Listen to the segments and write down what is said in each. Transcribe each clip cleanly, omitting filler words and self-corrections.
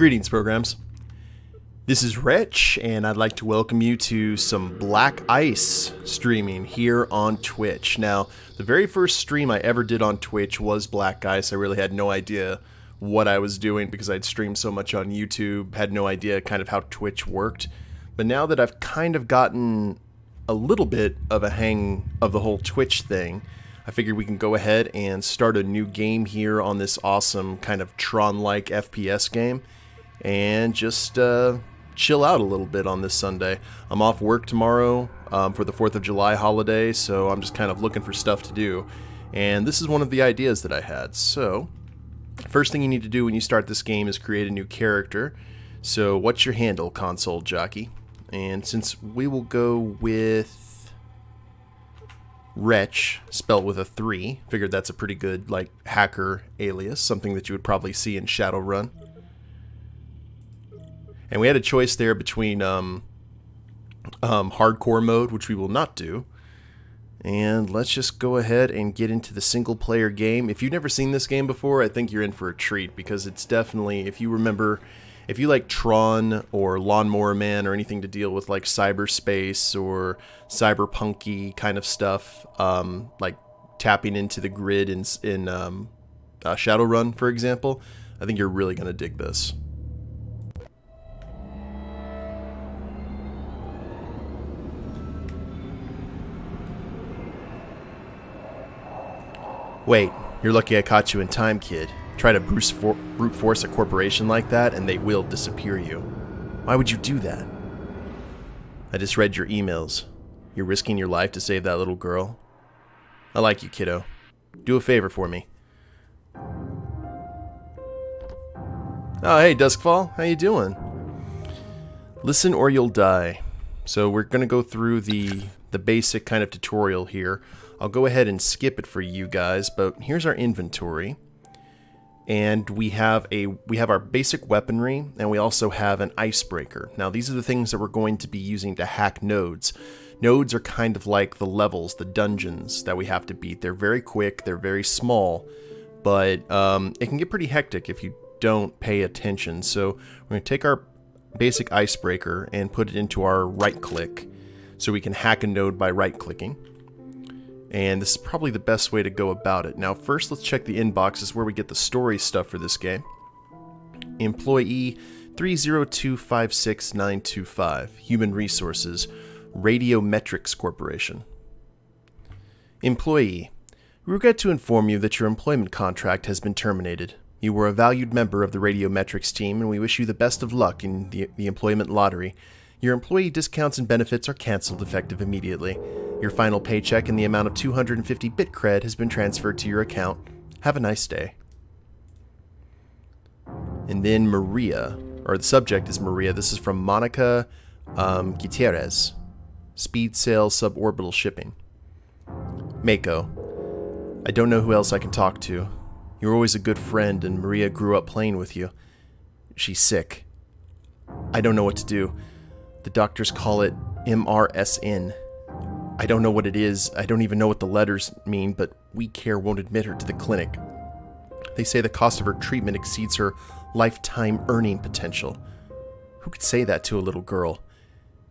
Greetings, programs. This is Wretch, and I'd like to welcome you to some Black Ice streaming here on Twitch. Now, the very first stream I ever did on Twitch was Black Ice. I really had no idea what I was doing because I'd streamed so much on YouTube, had no idea kind of how Twitch worked. But now that I've kind of gotten a little bit of a hang of the whole Twitch thing, I figured we can go ahead and start a new game here on this awesome kind of Tron-like FPS game and just chill out a little bit on this Sunday. I'm off work tomorrow for the 4th of July holiday, so I'm just kind of looking for stuff to do. And this is one of the ideas that I had. So, first thing you need to do when you start this game is create a new character. So, what's your handle, console jockey? And since we will go with Wretch, spelled with a 3, figured that's a pretty good, like, hacker alias, something that you would probably see in Shadowrun. And we had a choice there between hardcore mode, which we will not do. And let's just go ahead and get into the single player game. If you've never seen this game before, I think you're in for a treat, because it's definitely, if you remember, if you like Tron or Lawnmower Man or anything to deal with like cyberspace or cyberpunky kind of stuff, like tapping into the grid in Shadowrun, for example, I think you're really going to dig this. Wait, you're lucky I caught you in time, kid. Try to brute force a corporation like that and they will disappear you. Why would you do that? I just read your emails. You're risking your life to save that little girl. I like you, kiddo. Do a favor for me. Oh, hey, Duskfall. How you doing? Listen or you'll die. So we're going to go through the basic kind of tutorial here. I'll go ahead and skip it for you guys, but here's our inventory. And we have our basic weaponry, and we also have an icebreaker. Now these are the things that we're going to be using to hack nodes. Nodes are kind of like the levels, the dungeons that we have to beat. They're very quick, they're very small, but it can get pretty hectic if you don't pay attention. So we're going to take our basic icebreaker and put it into our right click so we can hack a node by right clicking. And this is probably the best way to go about it. Now first let's check the inbox. This is where we get the story stuff for this game. Employee 3025695, Human Resources, Radiometrics Corporation. Employee, we regret to inform you that your employment contract has been terminated. You were a valued member of the Radiometrics team, and we wish you the best of luck in the employment lottery. Your employee discounts and benefits are cancelled effective immediately. Your final paycheck in the amount of 250 bit cred has been transferred to your account. Have a nice day. And then Maria, or the subject is Maria. This is from Monica Gutierrez. Speed Sail Suborbital Shipping. Mako, I don't know who else I can talk to. You're always a good friend, and Maria grew up playing with you. She's sick. I don't know what to do. The doctors call it MRSN. I don't know what it is. I don't even know what the letters mean, but We Care won't admit her to the clinic. They say the cost of her treatment exceeds her lifetime earning potential. Who could say that to a little girl?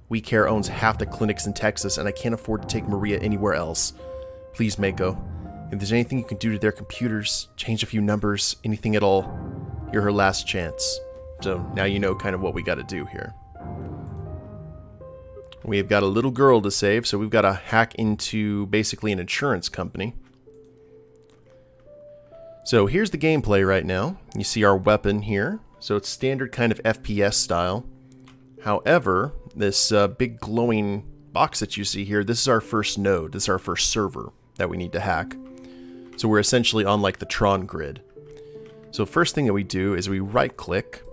We Care owns half the clinics in Texas, and I can't afford to take Maria anywhere else. Please, Mako, if there's anything you can do to their computers, change a few numbers, anything at all, you're her last chance. So now you know kind of what we got to do here. We've got a little girl to save, so we've got to hack into basically an insurance company. So here's the gameplay right now. You see our weapon here. So it's standard kind of FPS style. However, this big glowing box that you see here, this is our first node. This is our first server that we need to hack. So we're essentially on like the Tron grid. So first thing that we do is we right click.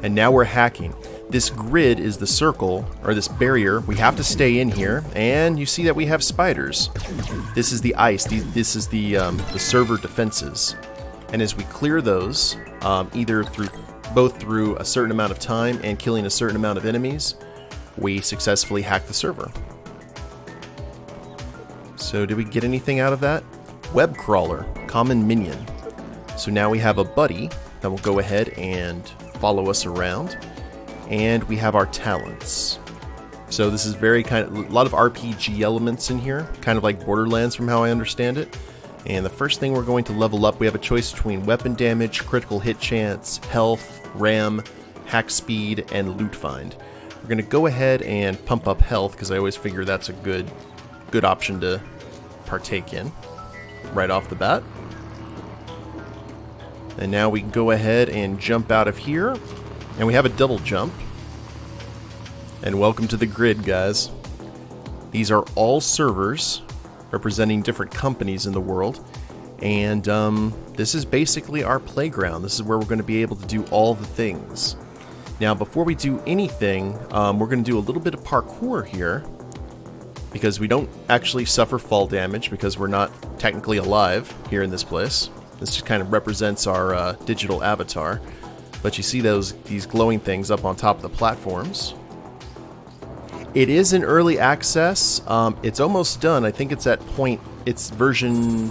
And now we're hacking. This grid is the circle, or this barrier. We have to stay in here, and you see that we have spiders. This is the ice. This is the server defenses. And as we clear those, either both through a certain amount of time and killing a certain amount of enemies, we successfully hack the server. So did we get anything out of that? Web crawler, common minion. So now we have a buddy that will go ahead and follow us around. And we have our talents. So this is very a lot of RPG elements in here, kind of like Borderlands from how I understand it. And the first thing we're going to level up, we have a choice between weapon damage, critical hit chance, health, RAM, hack speed, and loot find. We're going to go ahead and pump up health because I always figure that's a good option to partake in right off the bat. And now we can go ahead and jump out of here. And we have a double jump. And welcome to the grid, guys. These are all servers representing different companies in the world. And this is basically our playground. This is where we're going to be able to do all the things. Now, before we do anything, we're going to do a little bit of parkour here. Because we don't actually suffer fall damage because we're not technically alive here in this place. This just kind of represents our digital avatar. But you see these glowing things up on top of the platforms. It is in early access. It's almost done. I think it's at it's version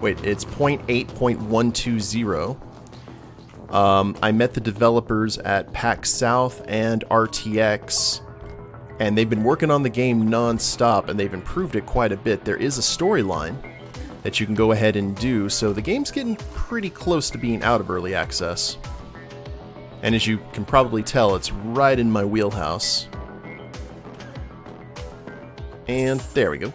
0.8.120. I met the developers at PAX South and RTX, and they've been working on the game non-stop, and they've improved it quite a bit. There is a storyline that you can go ahead and do, so the game's getting pretty close to being out of early access. And as you can probably tell, it's right in my wheelhouse. And there we go.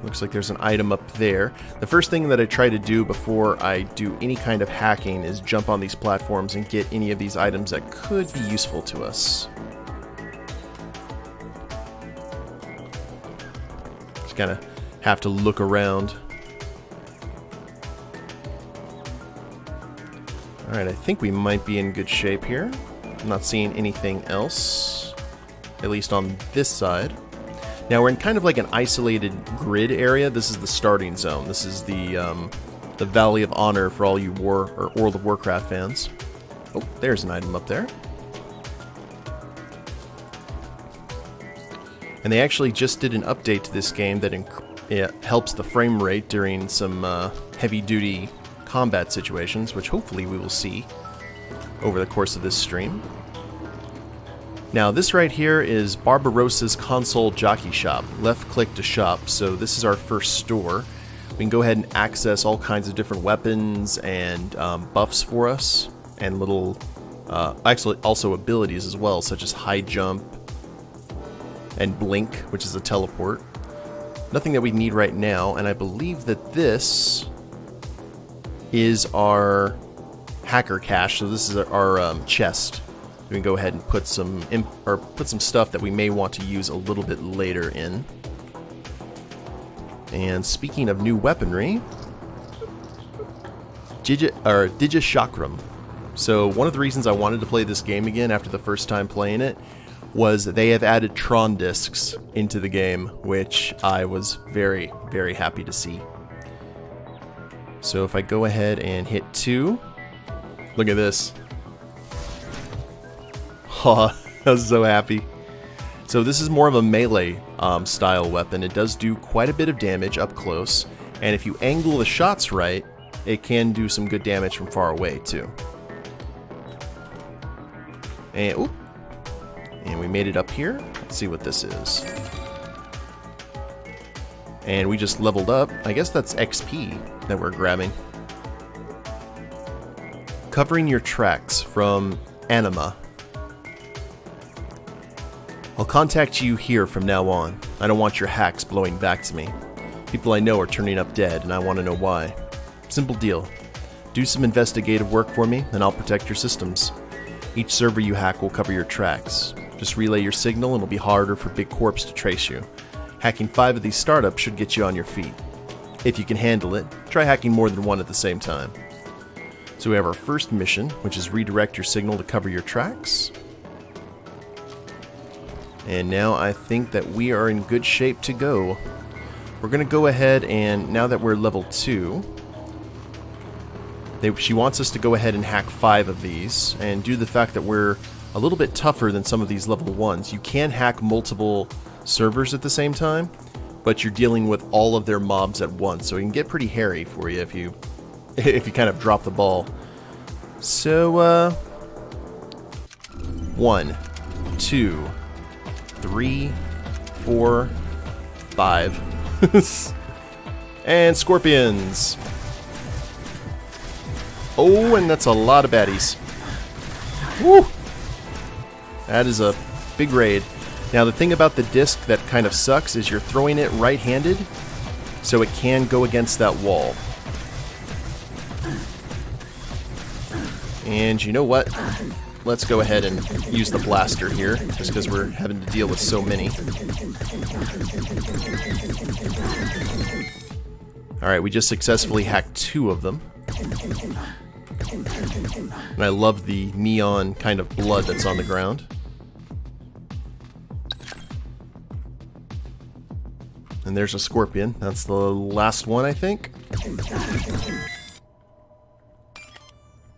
Looks like there's an item up there. The first thing that I try to do before I do any kind of hacking is jump on these platforms and get any of these items that could be useful to us. Just kind of have to look around. Alright, I think we might be in good shape here. I'm not seeing anything else, at least on this side. Now we're in kind of like an isolated grid area. This is the starting zone. This is the Valley of Honor for all you World of Warcraft fans. Oh, there's an item up there. And they actually just did an update to this game that helps the frame rate during some heavy-duty combat situations, which hopefully we will see over the course of this stream. Now this right here is Barbarossa's Console Jockey Shop. Left click to shop, so this is our first store. We can go ahead and access all kinds of different weapons and buffs for us, and little, actually also abilities as well, such as high jump and blink, which is a teleport. Nothing that we need right now, and I believe that this is our hacker cache, so this is our chest. We can go ahead and put some stuff that we may want to use a little bit later in. And speaking of new weaponry, Digishakram. So one of the reasons I wanted to play this game again after the first time playing it was they have added Tron discs into the game, which I was very, very happy to see. So if I go ahead and hit 2, look at this. Oh, I was so happy. So this is more of a melee style weapon. It does do quite a bit of damage up close, and if you angle the shots right, it can do some good damage from far away too. And we made it up here. Let's see what this is. And we just leveled up. I guess that's XP that we're grabbing. Covering your tracks from Anima. I'll contact you here from now on. I don't want your hacks blowing back to me. People I know are turning up dead, and I want to know why. Simple deal. Do some investigative work for me, and I'll protect your systems. Each server you hack will cover your tracks. Just relay your signal, and it'll be harder for Big Corps to trace you. Hacking 5 of these startups should get you on your feet. If you can handle it, try hacking more than 1 at the same time. So we have our first mission, which is redirect your signal to cover your tracks. And now I think that we are in good shape to go. We're going to go ahead and, now that we're level 2, she wants us to go ahead and hack 5 of these. And due to the fact that we're a little bit tougher than some of these level 1s, you can hack multiple servers at the same time, but you're dealing with all of their mobs at once, so it can get pretty hairy for you if you if you kind of drop the ball. So, 1, 2, 3, 4, 5. And scorpions. Oh, and that's a lot of baddies. Woo! That is a big raid. Now, the thing about the disc that kind of sucks is you're throwing it right-handed, so it can go against that wall. And you know what? Let's go ahead and use the blaster here, just because we're having to deal with so many. Alright, we just successfully hacked 2 of them. And I love the neon kind of blood that's on the ground. And there's a scorpion. That's the last one, I think.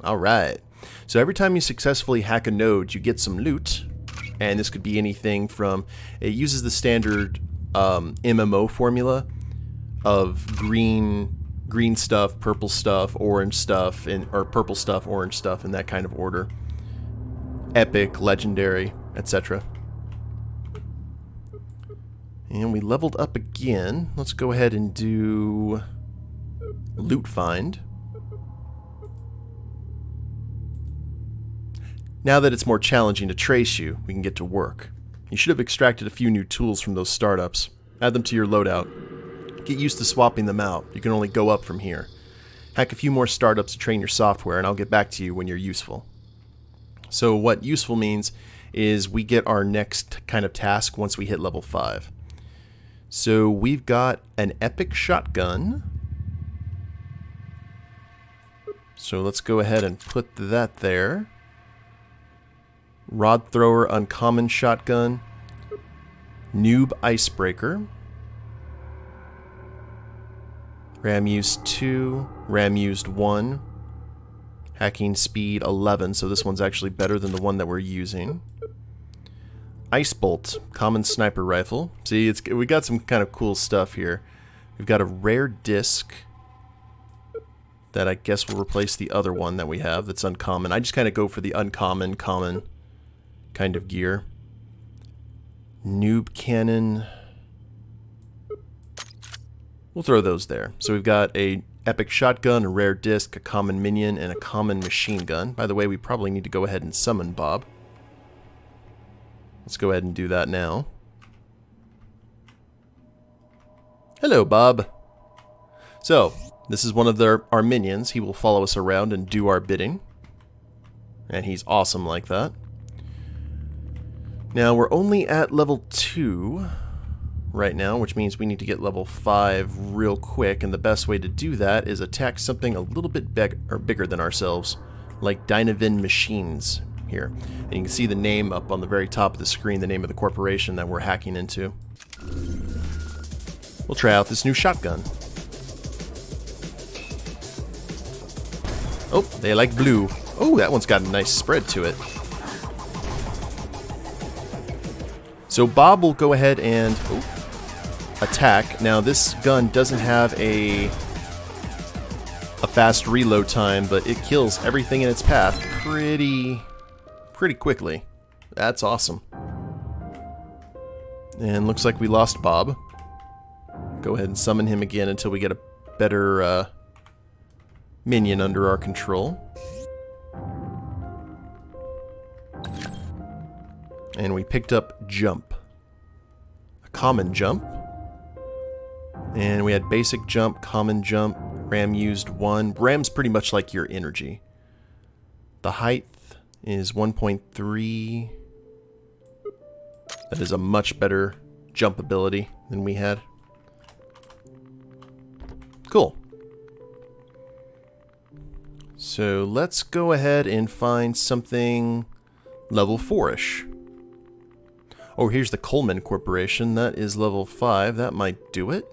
Alright. So every time you successfully hack a node, you get some loot. And this could be anything from... It uses the standard MMO formula of green stuff, purple stuff, orange stuff, or purple stuff, orange stuff, in that kind of order. Epic, legendary, etc. And we leveled up again. Let's go ahead and do loot find. Now that it's more challenging to trace you, we can get to work. You should have extracted a few new tools from those startups. Add them to your loadout. Get used to swapping them out. You can only go up from here. Hack a few more startups to train your software, and I'll get back to you when you're useful. So what useful means is we get our next kind of task once we hit level 5. So we've got an epic shotgun. So let's go ahead and put that there. Rod thrower, uncommon shotgun. Noob icebreaker. RAM used 2, RAM used 1. Hacking speed 11, so this one's actually better than the one that we're using. Ice bolt, common sniper rifle. See, we got some kind of cool stuff here. We've got a rare disc that I guess will replace the other one that we have that's uncommon. I just kind of go for the uncommon, common kind of gear. Noob cannon. We'll throw those there. So we've got a epic shotgun, a rare disc, a common minion, and a common machine gun. By the way, we probably need to go ahead and summon Bob. Let's go ahead and do that now. Hello, Bob. So, this is one of our minions. He will follow us around and do our bidding. And he's awesome like that. Now, we're only at level 2 right now, which means we need to get level 5 real quick, and the best way to do that is attack something a little bit bigger than ourselves, like Dynavin Machines here. And you can see the name up on the very top of the screen, the name of the corporation that we're hacking into. We'll try out this new shotgun. Oh, they like blue. Oh, that one's got a nice spread to it. So Bob will go ahead and attack. Now this gun doesn't have a fast reload time, but it kills everything in its path pretty quickly. That's awesome. And looks like we lost Bob. Go ahead and summon him again until we get a better minion under our control. And we picked up jump. A common jump. And we had basic jump, common jump, RAM used 1. RAM's pretty much like your energy. The height is 1.3. That is a much better jump ability than we had. Cool. So let's go ahead and find something level 4-ish. Oh, here's the Coleman Corporation. That is level 5. That might do it.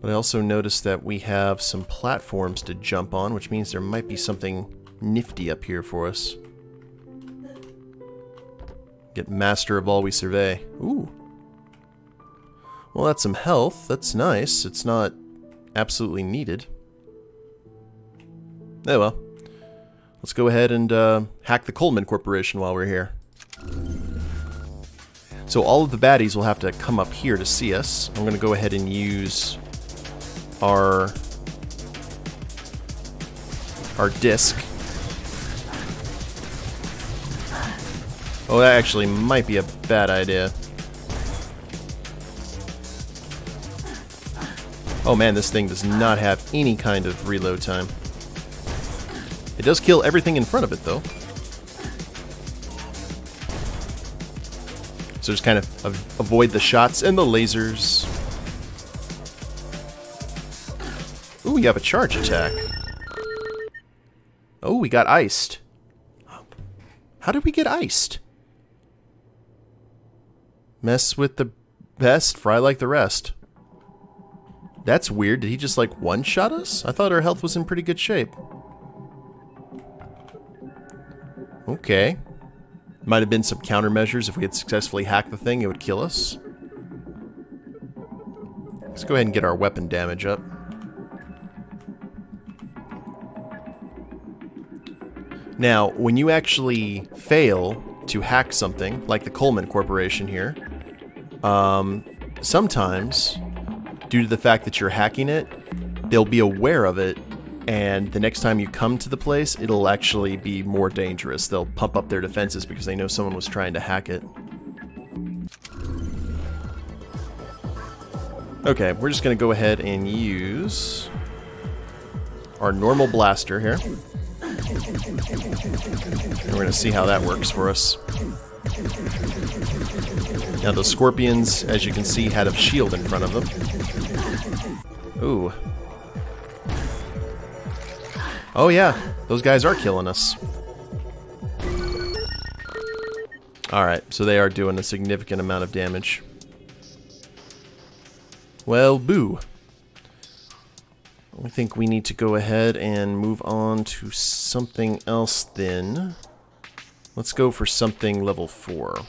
But I also noticed that we have some platforms to jump on, which means there might be something nifty up here for us. Get Master of All We Survey. Ooh. Well, that's some health. That's nice. It's not absolutely needed. Oh well. Let's go ahead and hack the Coleman Corporation while we're here. So all of the baddies will have to come up here to see us. I'm going to go ahead and use our disc. Oh, that actually might be a bad idea. Oh man, this thing does not have any kind of reload time. It does kill everything in front of it, though. So just kind of avoid the shots and the lasers. Ooh, we have a charge attack. Oh, we got iced. How did we get iced? Mess with the best, fry like the rest. That's weird. Did he just, like, one-shot us? I thought our health was in pretty good shape. Okay. Might have been some countermeasures. If we had successfully hacked the thing, it would kill us. Let's go ahead and get our weapon damage up. Now, when you actually fail to hack something, like the Coleman Corporation here, sometimes, due to the fact that you're hacking it, they'll be aware of it, and the next time you come to the place, it'll actually be more dangerous. They'll pump up their defenses because they know someone was trying to hack it. Okay, we're just going to go ahead and use our normal blaster here. And we're going to see how that works for us. Now those scorpions, as you can see, had a shield in front of them. Ooh. Oh yeah, those guys are killing us. Alright, so they are doing a significant amount of damage. Well, boo. I think we need to go ahead and move on to something else then. Let's go for something level 4.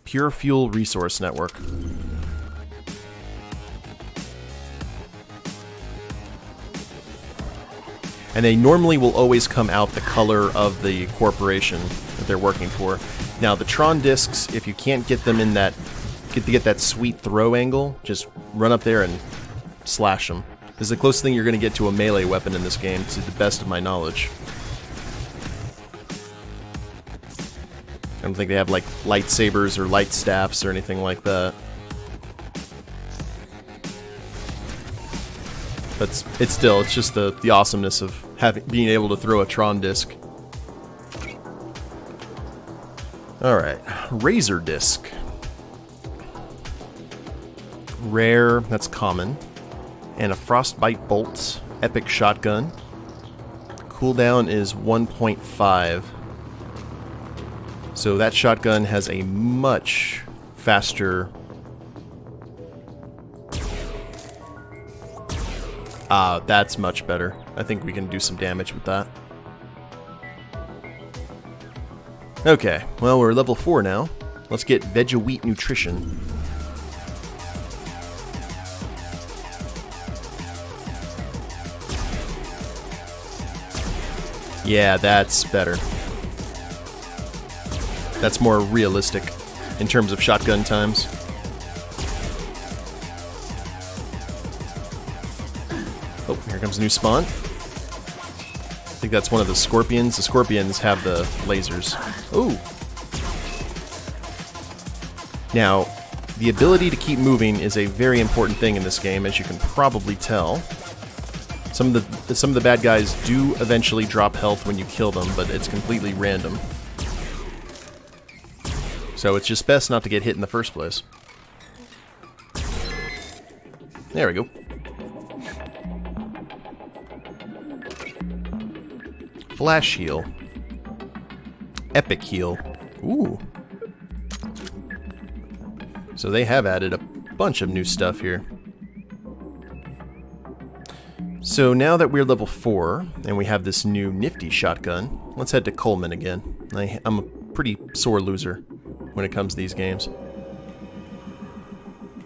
Pure Fuel Resource Network. And they normally will always come out the color of the corporation that they're working for. Now the Tron discs, if you can't get them in that, get that sweet throw angle, just run up there and slash them. This is the closest thing you're going to get to a melee weapon in this game, to the best of my knowledge. I don't think they have like lightsabers or light staffs or anything like that. But it's just the awesomeness of being able to throw a Tron disc. Alright, Razor Disc. Rare, that's common. And a Frostbite Bolt, Epic Shotgun. Cooldown is 1.5. So that shotgun has a much faster... that's much better. I think we can do some damage with that. Okay, well, we're level 4 now. Let's get Veggie-Wheat Nutrition. Yeah, that's better. That's more realistic in terms of shotgun times. Oh, here comes a new spawn. I think that's one of the scorpions. The scorpions have the lasers. Ooh. Now, the ability to keep moving is a very important thing in this game, as you can probably tell. Some of the bad guys do eventually drop health when you kill them, but it's completely random. So it's just best not to get hit in the first place. There we go. Flash Heal. Epic Heal. Ooh. So they have added a bunch of new stuff here. So now that we're level 4, and we have this new nifty shotgun, let's head to Coleman again. I'm a pretty sore loser when it comes to these games.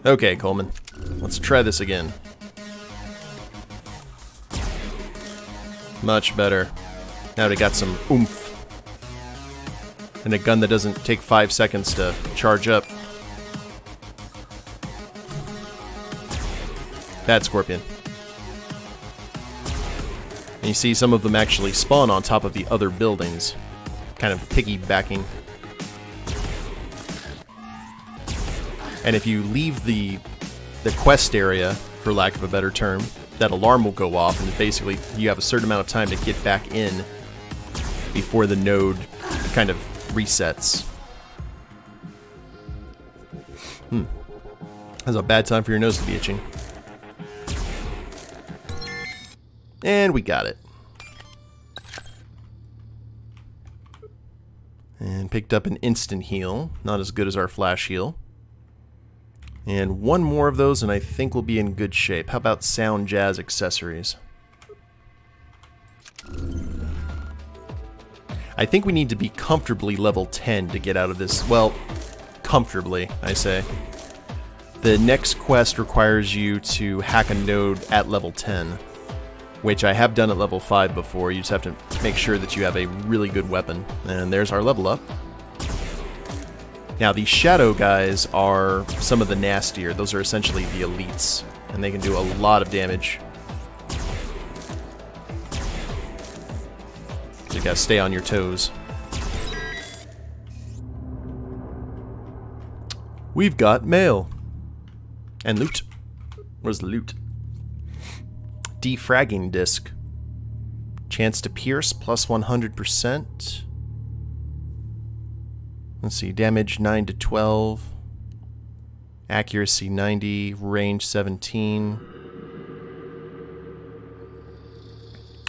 Okay, Coleman. Let's try this again. Much better. Now they got some oomph. And a gun that doesn't take 5 seconds to charge up. Bad Scorpion. And you see some of them actually spawn on top of the other buildings. Kind of piggybacking. And if you leave the quest area, for lack of a better term, that alarm will go off, and basically you have a certain amount of time to get back in before the node kind of resets. That's a bad time for your nose to be itching. And we got it. And picked up an instant heal. Not as good as our flash heal. And one more of those and I think we'll be in good shape. How about sound jazz accessories? I think we need to be comfortably level 10 to get out of this. Well, comfortably, I say. The next quest requires you to hack a node at level 10. Which I have done at level 5 before. You just have to make sure that you have a really good weapon. And there's our level up. Now, these shadow guys are some of the nastier. Those are essentially the elites. And they can do a lot of damage. So you gotta stay on your toes. We've got mail. And loot. Where's the loot? Defragging disc. Chance to pierce plus 100%. Let's see, damage 9 to 12. Accuracy 90, range 17.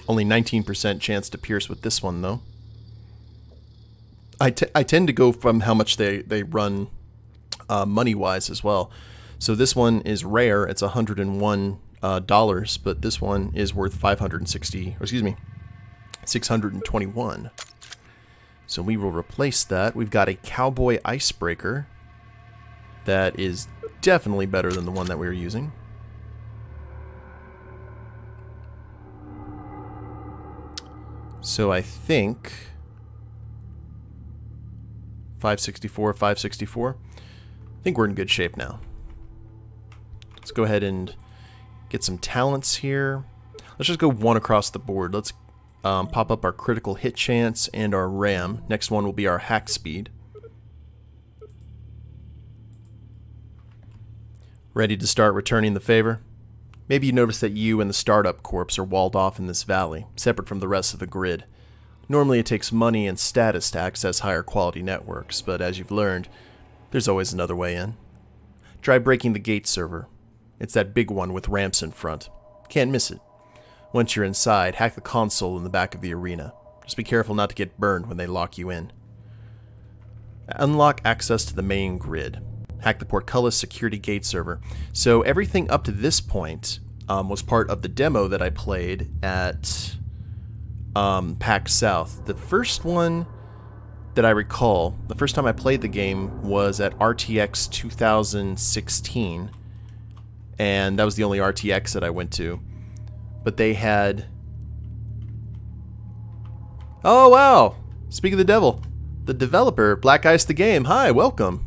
Only 19% chance to pierce with this one though. I tend to go from how much they run money-wise as well. So this one is rare, it's $101. But this one is worth 621. So we will replace that. We've got a cowboy icebreaker that is definitely better than the one that we were using. So I think 564, 564. I think we're in good shape now. Let's go ahead and get some talents here. Let's just go one across the board. Let's pop up our critical hit chance and our RAM. Next one will be our hack speed. Ready to start returning the favor? Maybe you notice that you and the startup corps are walled off in this valley, separate from the rest of the grid. Normally it takes money and status to access higher quality networks, but as you've learned, there's always another way in. Try breaking the gate server. It's that big one with ramps in front. Can't miss it. Once you're inside, hack the console in the back of the arena. Just be careful not to get burned when they lock you in. Unlock access to the main grid. Hack the portcullis security gate server. So everything up to this point was part of the demo that I played at PAX South. The first one that I recall, the first time I played the game was at RTX 2016. And that was the only RTX that I went to. But they had... Oh, wow! Speak of the devil. The developer, Black Ice the Game. Hi, welcome.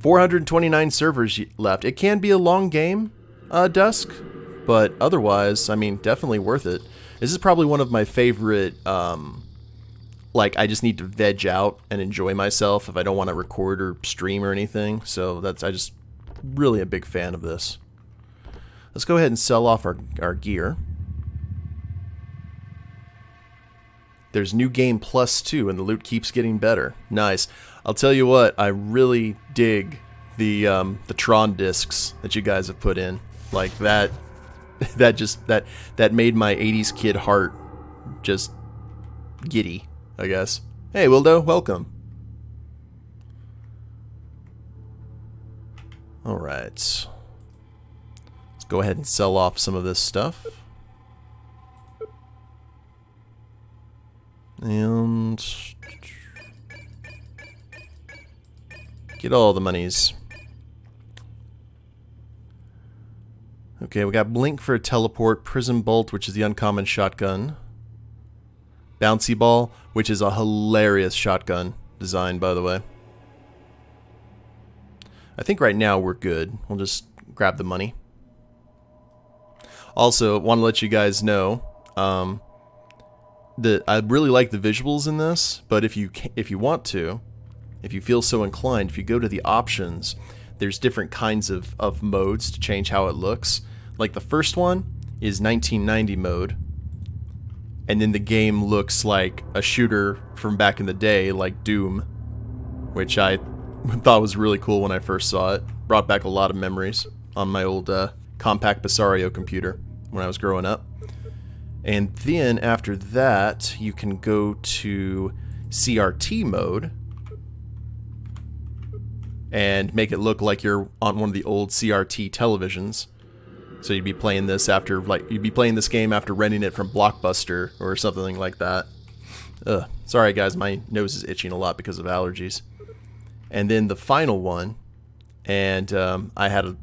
429 servers left. It can be a long game, Dusk. But otherwise, I mean, definitely worth it. This is probably one of my favorite... like, I just need to veg out and enjoy myself if I don't want to record or stream or anything. So that's... I just... really a big fan of this. Let's go ahead and sell off our gear. There's new game plus 2 and the loot keeps getting better. Nice. I'll tell you what, I really dig the Tron discs that you guys have put in. Like that made my 80s kid heart just giddy, I guess. Hey Wildo, welcome. Alright. Let's go ahead and sell off some of this stuff. And get all the monies. Okay, we got Blink for a teleport, Prism Bolt, which is the uncommon shotgun, Bouncy Ball, which is a hilarious shotgun design, by the way. I think right now we're good. We'll just grab the money. Also, want to let you guys know that I really like the visuals in this, but if you want to, if you feel so inclined, if you go to the options, there's different kinds of modes to change how it looks. Like the first one is 1990 mode, and then the game looks like a shooter from back in the day, like Doom, which I thought was really cool when I first saw it. Brought back a lot of memories on my old compact Basario computer when I was growing up. And then after that, you can go to CRT mode and make it look like you're on one of the old CRT televisions. So you'd be playing this after, like, you'd be playing this game after renting it from Blockbuster or something like that. Ugh. Sorry guys, my nose is itching a lot because of allergies. And then the final one, and I had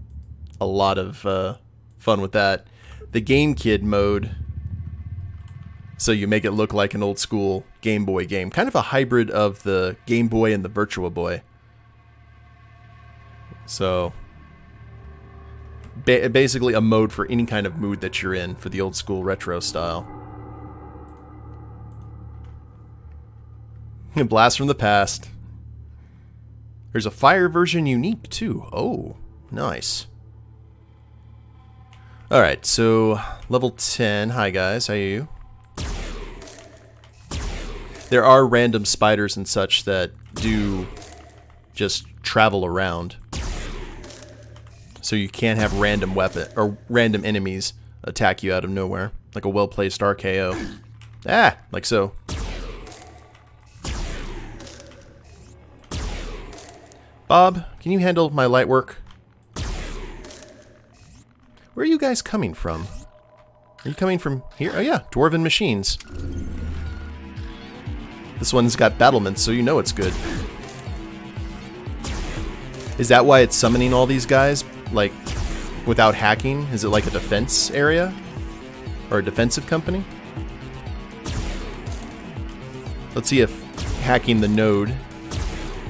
a lot of fun with that, the Game Kid mode. So you make it look like an old school Game Boy game. Kind of a hybrid of the Game Boy and the Virtua Boy. So basically a mode for any kind of mood that you're in for the old school retro style. Blast from the past. There's a fire version unique too. Oh, nice. Alright, so level 10. Hi guys, how are you? There are random spiders and such that do just travel around. So you can't have random weapon or random enemies attack you out of nowhere, like a well-placed RKO. Ah, like so. Bob, can you handle my light work? Where are you guys coming from? Are you coming from here? Oh yeah, Dwarven Machines. This one's got battlements, so you know it's good. Is that why it's summoning all these guys, like, without hacking? Is it like a defense area? Or a defensive company? Let's see if hacking the node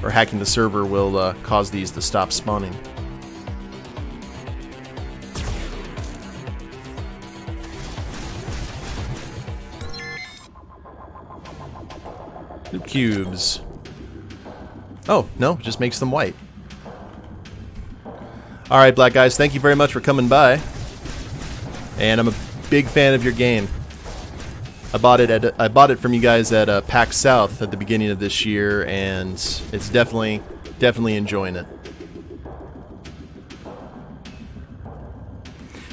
or hacking the server will cause these to stop spawning. New cubes. Oh, no, it just makes them white. Alright, black guys, thank you very much for coming by. And I'm a big fan of your game. I bought it from you guys at PAX South at the beginning of this year, and it's definitely enjoying it.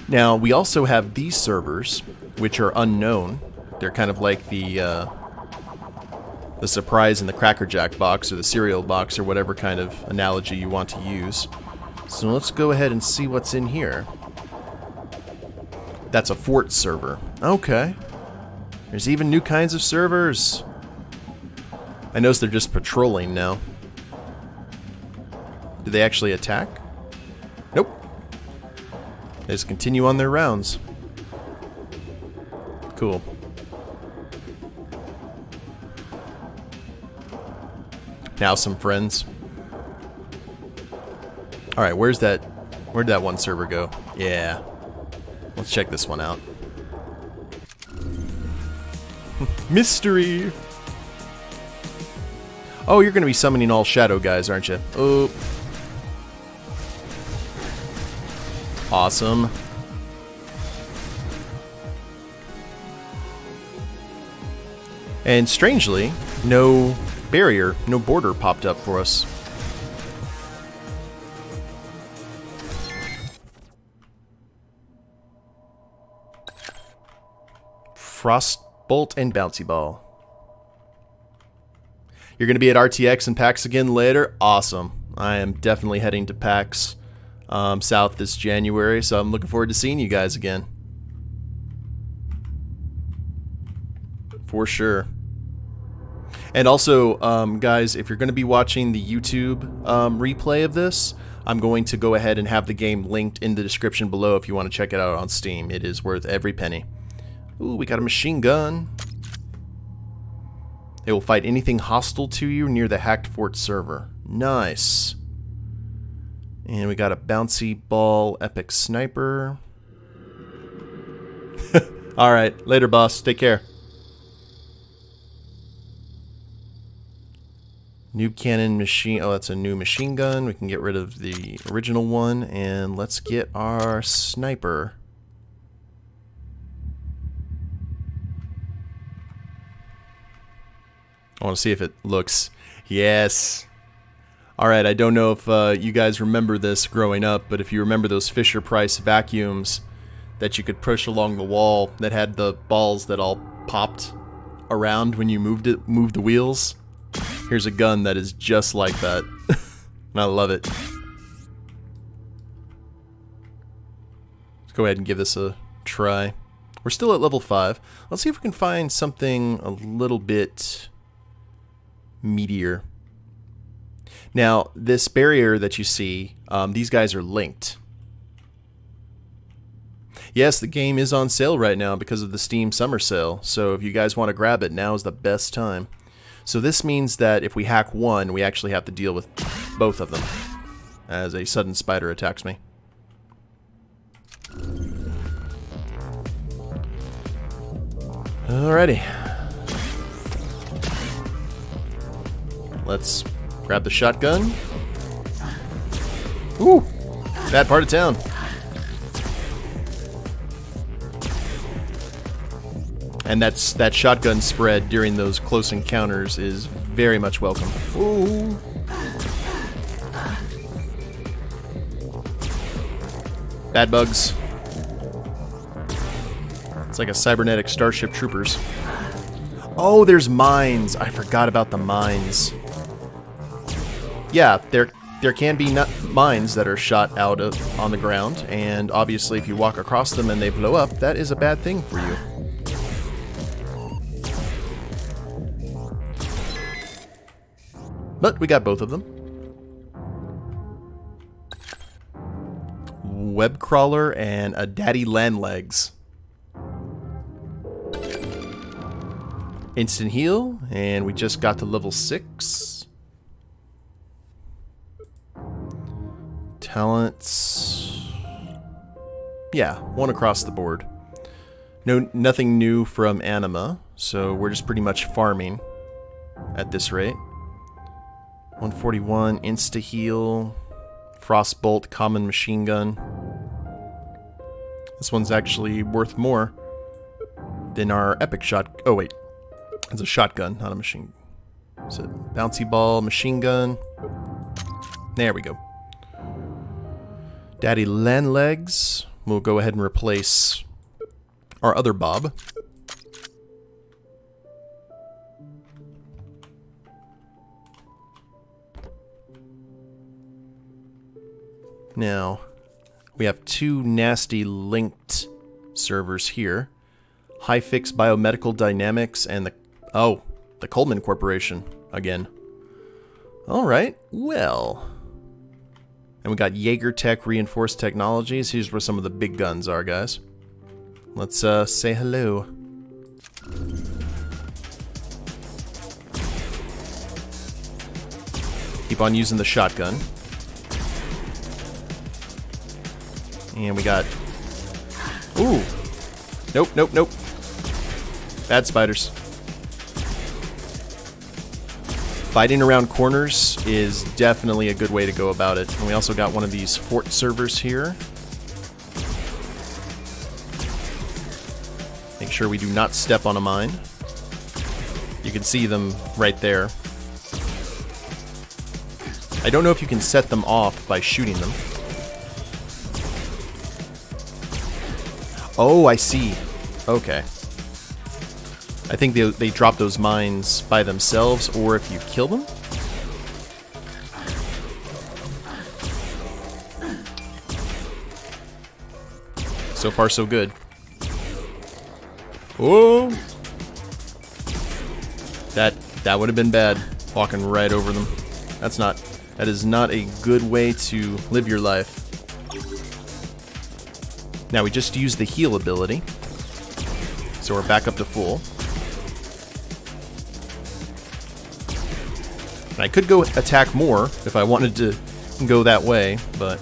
Now, we also have these servers, which are unknown. They're kind of like the surprise in the Cracker Jack box or the cereal box or whatever kind of analogy you want to use. So let's go ahead and see what's in here. That's a fort server. Okay. There's even new kinds of servers. I notice they're just patrolling now. Do they actually attack? Nope. They just continue on their rounds. Cool. Now some friends. Alright, where'd that one server go? Yeah. Let's check this one out. Mystery! Oh, you're gonna be summoning all shadow guys, aren't you? Oh. Awesome. And strangely, no barrier, no border popped up for us. Frostbolt and Bouncy Ball. You're going to be at RTX and PAX again later? Awesome. I am definitely heading to PAX South this January, so I'm looking forward to seeing you guys again. For sure. And also, guys, if you're going to be watching the YouTube replay of this, I'm going to go ahead and have the game linked in the description below if you want to check it out on Steam. It is worth every penny. Ooh, we got a machine gun. They will fight anything hostile to you near the hacked fort server. Nice. And we got a bouncy ball epic sniper. Alright, later boss. Take care. Noob cannon machine. Oh, that's a new machine gun. We can get rid of the original one. And let's get our sniper. I want to see if it looks... Yes. Alright, I don't know if you guys remember this growing up, but if you remember those Fisher-Price vacuums that you could push along the wall that had the balls that all popped around when you moved the wheels, here's a gun that is just like that. And I love it. Let's go ahead and give this a try. We're still at level 5. Let's see if we can find something a little bit meatier. Now, this barrier that you see, these guys are linked. Yes, the game is on sale right now because of the Steam Summer Sale, so if you guys want to grab it, now is the best time. So this means that if we hack one, we actually have to deal with both of them, as a sudden spider attacks me. Alrighty. Let's grab the shotgun. Ooh! Bad part of town. And that shotgun spread during those close encounters is very much welcome. Ooh! Bad bugs. It's like a cybernetic Starship Troopers. Oh, there's mines. I forgot about the mines. Yeah, there can be mines that are shot out on the ground, and obviously if you walk across them and they blow up, that is a bad thing for you. But we got both of them. Web crawler and a daddy land legs. Instant heal, and we just got to level 6. Talents. Yeah, one across the board. Nothing new from Anima, so we're just pretty much farming at this rate. 141, insta heal, frostbolt, common machine gun. This one's actually worth more than our epic shot. Oh wait, it's a shotgun, not a machine. Is it bouncy ball, machine gun? There we go. Daddy land legs. We'll go ahead and replace our other Bob. Now, we have two nasty linked servers here. High-Fix Biomedical Dynamics and the Coleman Corporation again. Alright, well. And we got Jaeger Tech Reinforced Technologies. Here's where some of the big guns are, guys. Let's say hello. Keep on using the shotgun. And we got... Ooh! Nope, nope, nope. Bad spiders. Fighting around corners is definitely a good way to go about it. And we also got one of these fort servers here. Make sure we do not step on a mine. You can see them right there. I don't know if you can set them off by shooting them. Oh, I see. Okay. I think they drop those mines by themselves, or if you kill them. So far, so good. Oh! That would have been bad, walking right over them. That's not That is not a good way to live your life. Now we just use the heal ability. So we're back up to full. And I could go attack more if I wanted to go that way, but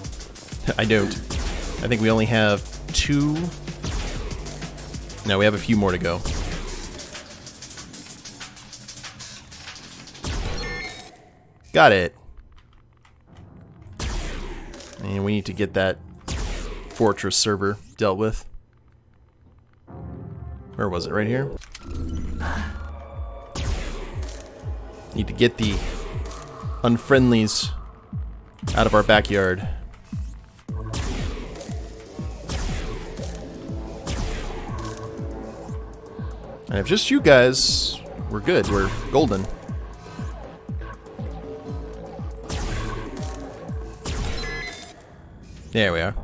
I don't. I think we only have 2. No, we have a few more to go. Got it. And we need to get that fortress server dealt with. Where was it? Right here? Need to get the unfriendlies out of our backyard. And if just you guys, we're good. We're golden. There we are.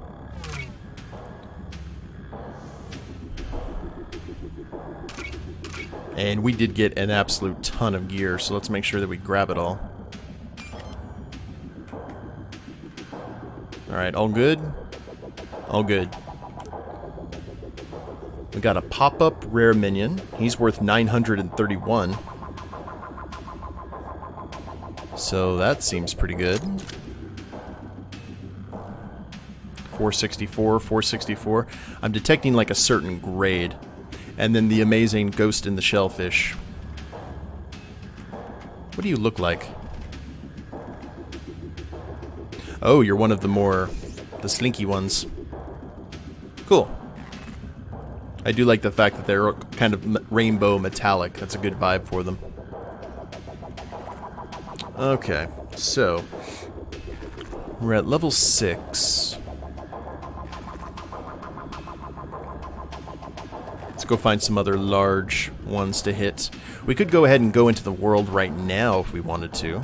And we did get an absolute ton of gear, so let's make sure that we grab it all. Alright, all good? All good. We got a pop-up rare minion. He's worth 931. So that seems pretty good. 464, 464. I'm detecting like a certain grade. And then the amazing Ghost in the Shellfish. What do you look like? Oh, you're one of the slinky ones. Cool. I do like the fact that they're kind of rainbow metallic. That's a good vibe for them. Okay, so we're at level 6. Let's go find some other large ones to hit. We could go ahead and go into the world right now if we wanted to.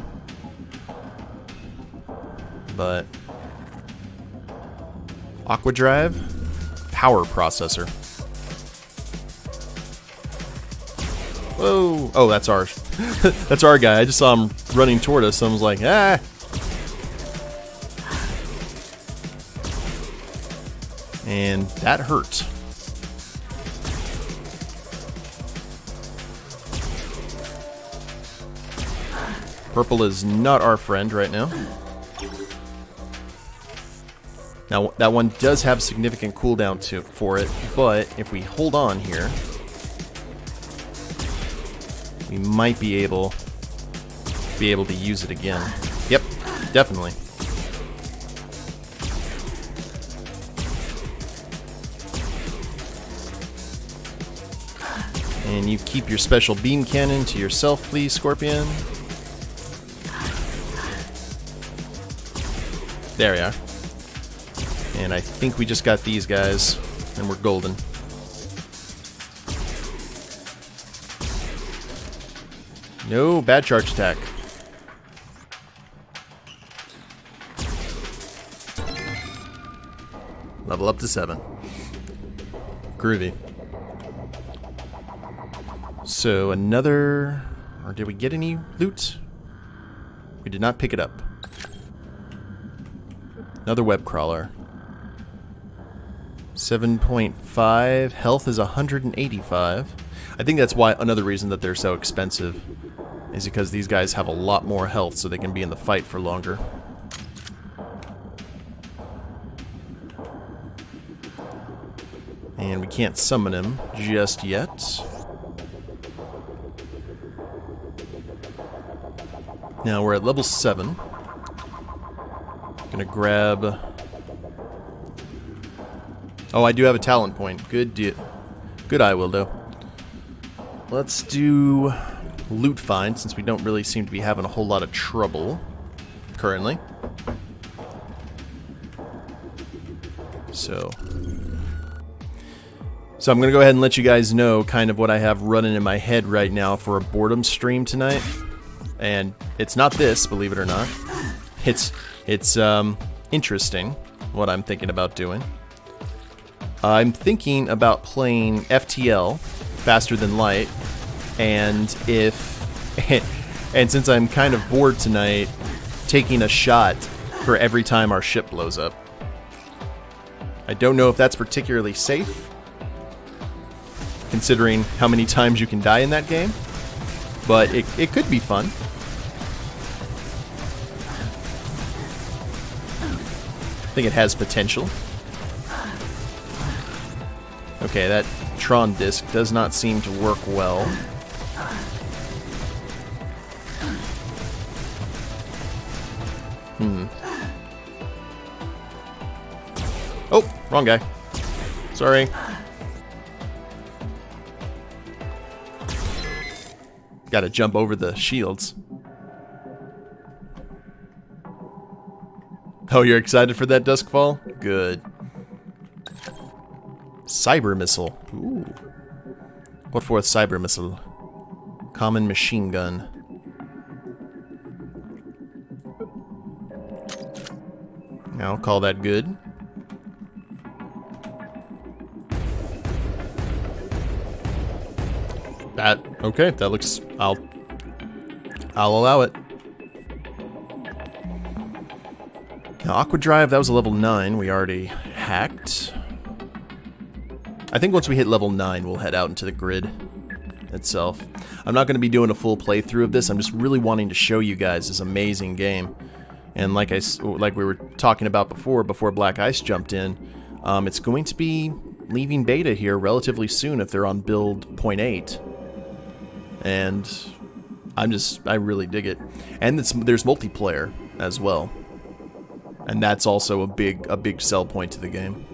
But Aqua Drive, power processor. Whoa! Oh, that's ours. That's our guy. I just saw him running toward us. So I was like, ah! And that hurt. Purple is not our friend right now. Now, that one does have significant cooldown for it, but if we hold on here, we might be able to use it again. Yep, definitely. And you keep your special beam cannon to yourself, please, Scorpion. There we are. And I think we just got these guys, and we're golden. No bad charge attack. Level up to 7. Groovy. So another... Or did we get any loot? We did not pick it up. Another web crawler. 7.5. Health is 185. I think that's why another reason that they're so expensive is because these guys have a lot more health so they can be in the fight for longer. And we can't summon him just yet. Now we're at level 7. Gonna grab... Oh, I do have a talent point. Good eye, Wildo. Let's do loot find, since we don't really seem to be having a whole lot of trouble currently. So I'm going to go ahead and let you guys know kind of what I have running in my head right now for a boredom stream tonight. And it's not this, believe it or not. It's interesting what I'm thinking about doing. I'm thinking about playing FTL, Faster Than Light, and since I'm kind of bored tonight, taking a shot for every time our ship blows up. I don't know if that's particularly safe, considering how many times you can die in that game, but it could be fun. I think it has potential. Okay, that Tron disc does not seem to work well. Oh, wrong guy. Sorry. Gotta jump over the shields. Oh, you're excited for that Duskfall? Good. Cyber missile. Ooh. What for a cyber missile? Common machine gun. I'll call that good. Okay, that looks... I'll allow it. Now, Aqua Drive, that was a level 9. We already hacked. I think once we hit level 9, we'll head out into the grid itself. I'm not going to be doing a full playthrough of this. I'm just really wanting to show you guys this amazing game. And like we were talking about before Black Ice jumped in, it's going to be leaving beta here relatively soon if they're on build 0.8. And I really dig it. And there's multiplayer as well. And that's also a big sell point to the game.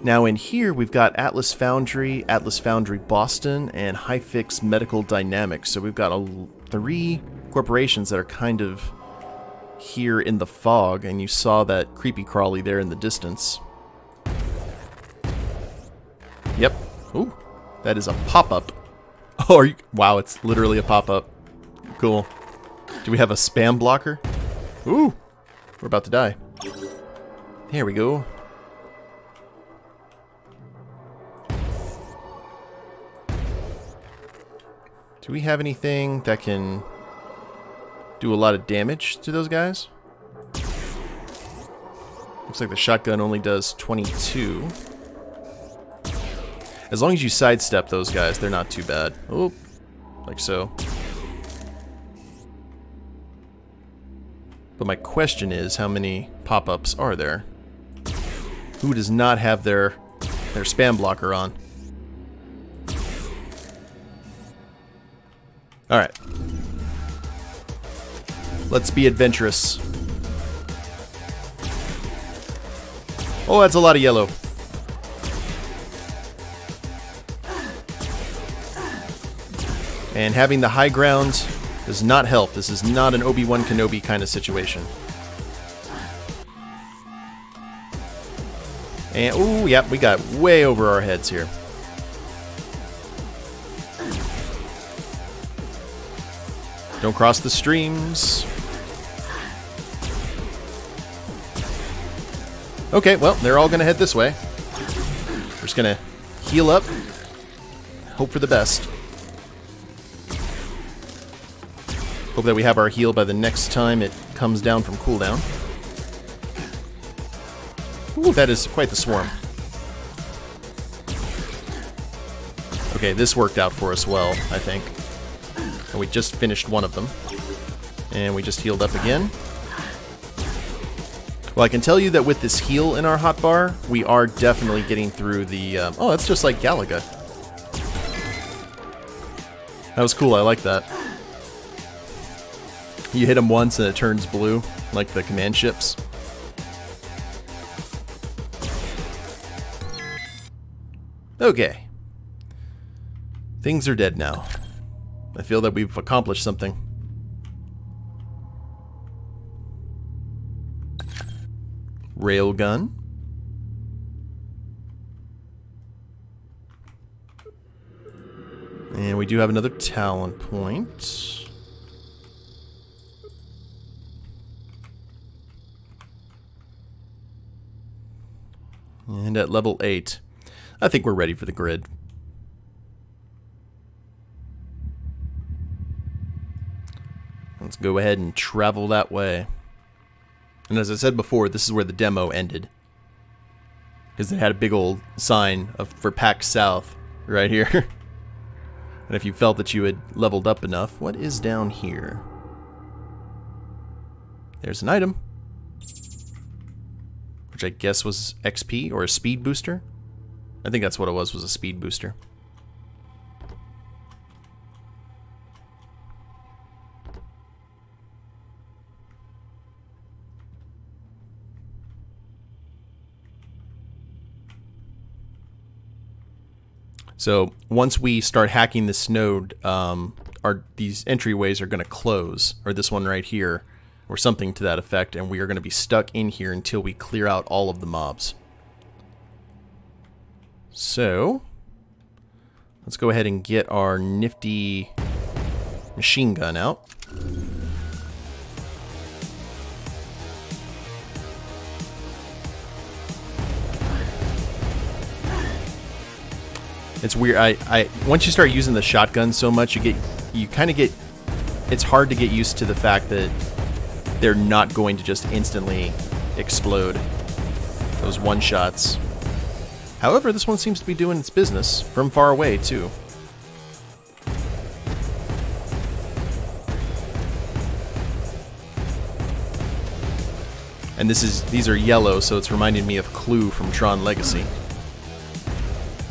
Now in here we've got Atlas Foundry Boston, and Hyfix Medical Dynamics. So we've got 3 corporations that are kind of here in the fog, and you saw that creepy crawly there in the distance. Yep. Ooh, that is a pop-up. Oh, wow, it's literally a pop-up. Cool. Do we have a spam blocker? Ooh, we're about to die. Here we go. Do we have anything that can do a lot of damage to those guys? Looks like the shotgun only does 22. As long as you sidestep those guys, they're not too bad. Oh, like so. But my question is, how many pop-ups are there? Who does not have their spam blocker on? Alright. Let's be adventurous. Oh, that's a lot of yellow. And having the high ground does not help. This is not an Obi-Wan Kenobi kind of situation. And, ooh, yep, we got way over our heads here. Don't cross the streams. Okay, well, they're all going to head this way. We're just going to heal up. Hope for the best. Hope that we have our heal by the next time it comes down from cooldown. Ooh, that is quite the swarm. Okay, this worked out for us well, I think. And we just finished one of them. And we just healed up again. Well, I can tell you that with this heal in our hotbar, we are definitely getting through the... oh, that's just like Galaga. That was cool, I like that. You hit him once and it turns blue, like the command ships. Okay. Things are dead now. I feel that we've accomplished something. Railgun. And we do have another talent point. And at level 8, I think we're ready for the grid. Let's Let's go ahead and travel that way. And as I said before, this is where the demo ended. Because it had a big old sign for PAX South right here. And if you felt that you had leveled up enough, what is down here? There's an item. Which I guess was XP or a speed booster. I think that's what it was a speed booster. So once we start hacking this node, these entryways are going to close, or this one right here, or something to that effect, and we are going to be stuck in here until we clear out all of the mobs. So let's go ahead and get our nifty machine gun out. It's weird. I once you start using the shotgun so much, you kind of get. It's hard to get used to the fact that they're not going to just instantly explode. Those one shots. However, this one seems to be doing its business from far away too. And these are yellow, so it's reminding me of Clue from Tron Legacy.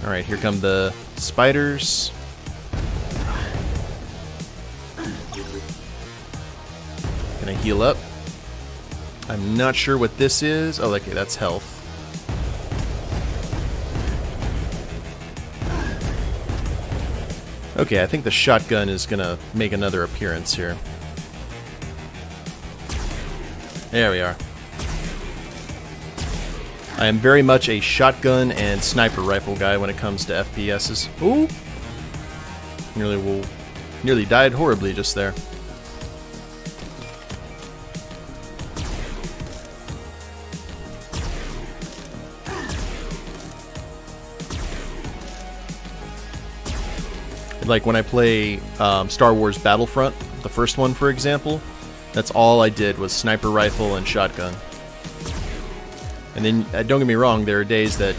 Alright, here come the spiders. Can I heal up? I'm not sure what this is. Oh, okay, that's health. Okay, I think the shotgun is gonna make another appearance here. There we are. I am very much a shotgun and sniper rifle guy when it comes to FPSs. Ooh! Nearly died horribly just there. Like when I play Star Wars Battlefront, the first one for example, that's all I did was sniper rifle and shotgun. And then, don't get me wrong, there are days that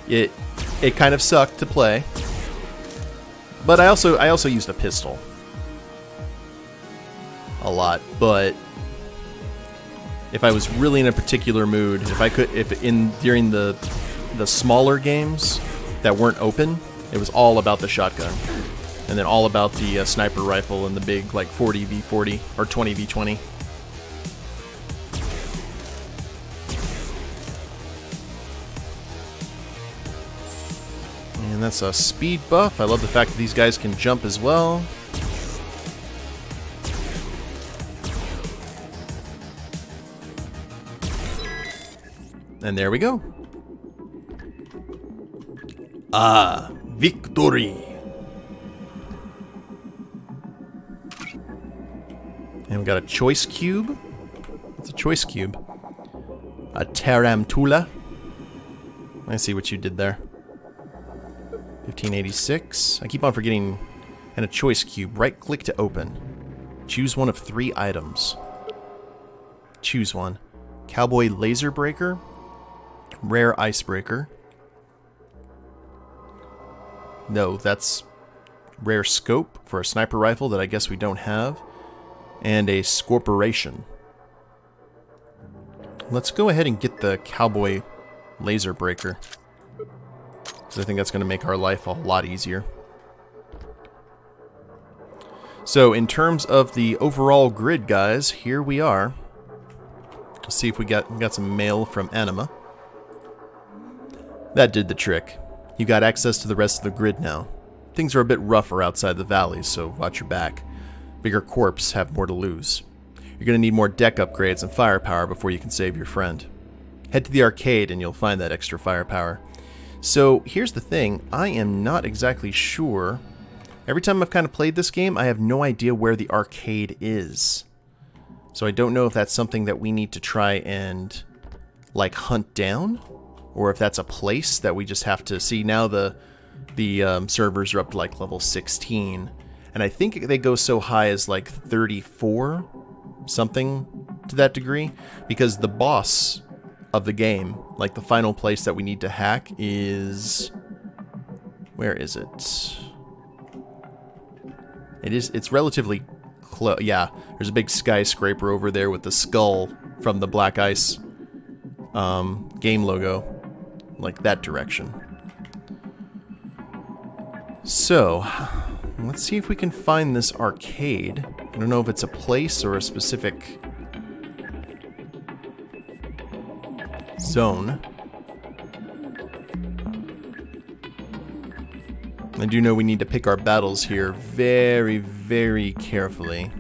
it kind of sucked to play. But I also used a pistol a lot. But if I was really in a particular mood, during the smaller games that weren't open, it was all about the shotgun, and then all about the sniper rifle and the big like 40v40 or 20v20. And that's a speed buff. I love the fact that these guys can jump as well. And there we go. Ah, victory! And we got a choice cube. What's a choice cube? A tarantula. I see what you did there. 1586. I keep on forgetting. And a choice cube. Right click to open. Choose one of 3 items. Choose one. Cowboy laser breaker. Rare icebreaker. No, that's rare scope for a sniper rifle that I guess we don't have. And a scorporation. Let's go ahead and get the cowboy laser breaker, because I think that's going to make our life a lot easier. So in terms of the overall grid, guys, here we are. Let's see if we got some mail from Anima. That did the trick. You got access to the rest of the grid now. Things are a bit rougher outside the valleys, so watch your back. Bigger corps have more to lose. You're going to need more deck upgrades and firepower before you can save your friend. Head to the arcade and you'll find that extra firepower. So here's the thing, I am not exactly sure. Every time I've kind of played this game, I have no idea where the arcade is. So I don't know if that's something that we need to try and like hunt down, or if that's a place that we just have to see. Now the servers are up to like level 16. And I think they go so high as like 34, something to that degree, because the boss of the game, like the final place that we need to hack is... Where is it? It's relatively close. Yeah, there's a big skyscraper over there with the skull from the Black Ice game logo, like that direction. So, let's see if we can find this arcade. I don't know if it's a place or a specific zone. I do know we need to pick our battles here very, very carefully.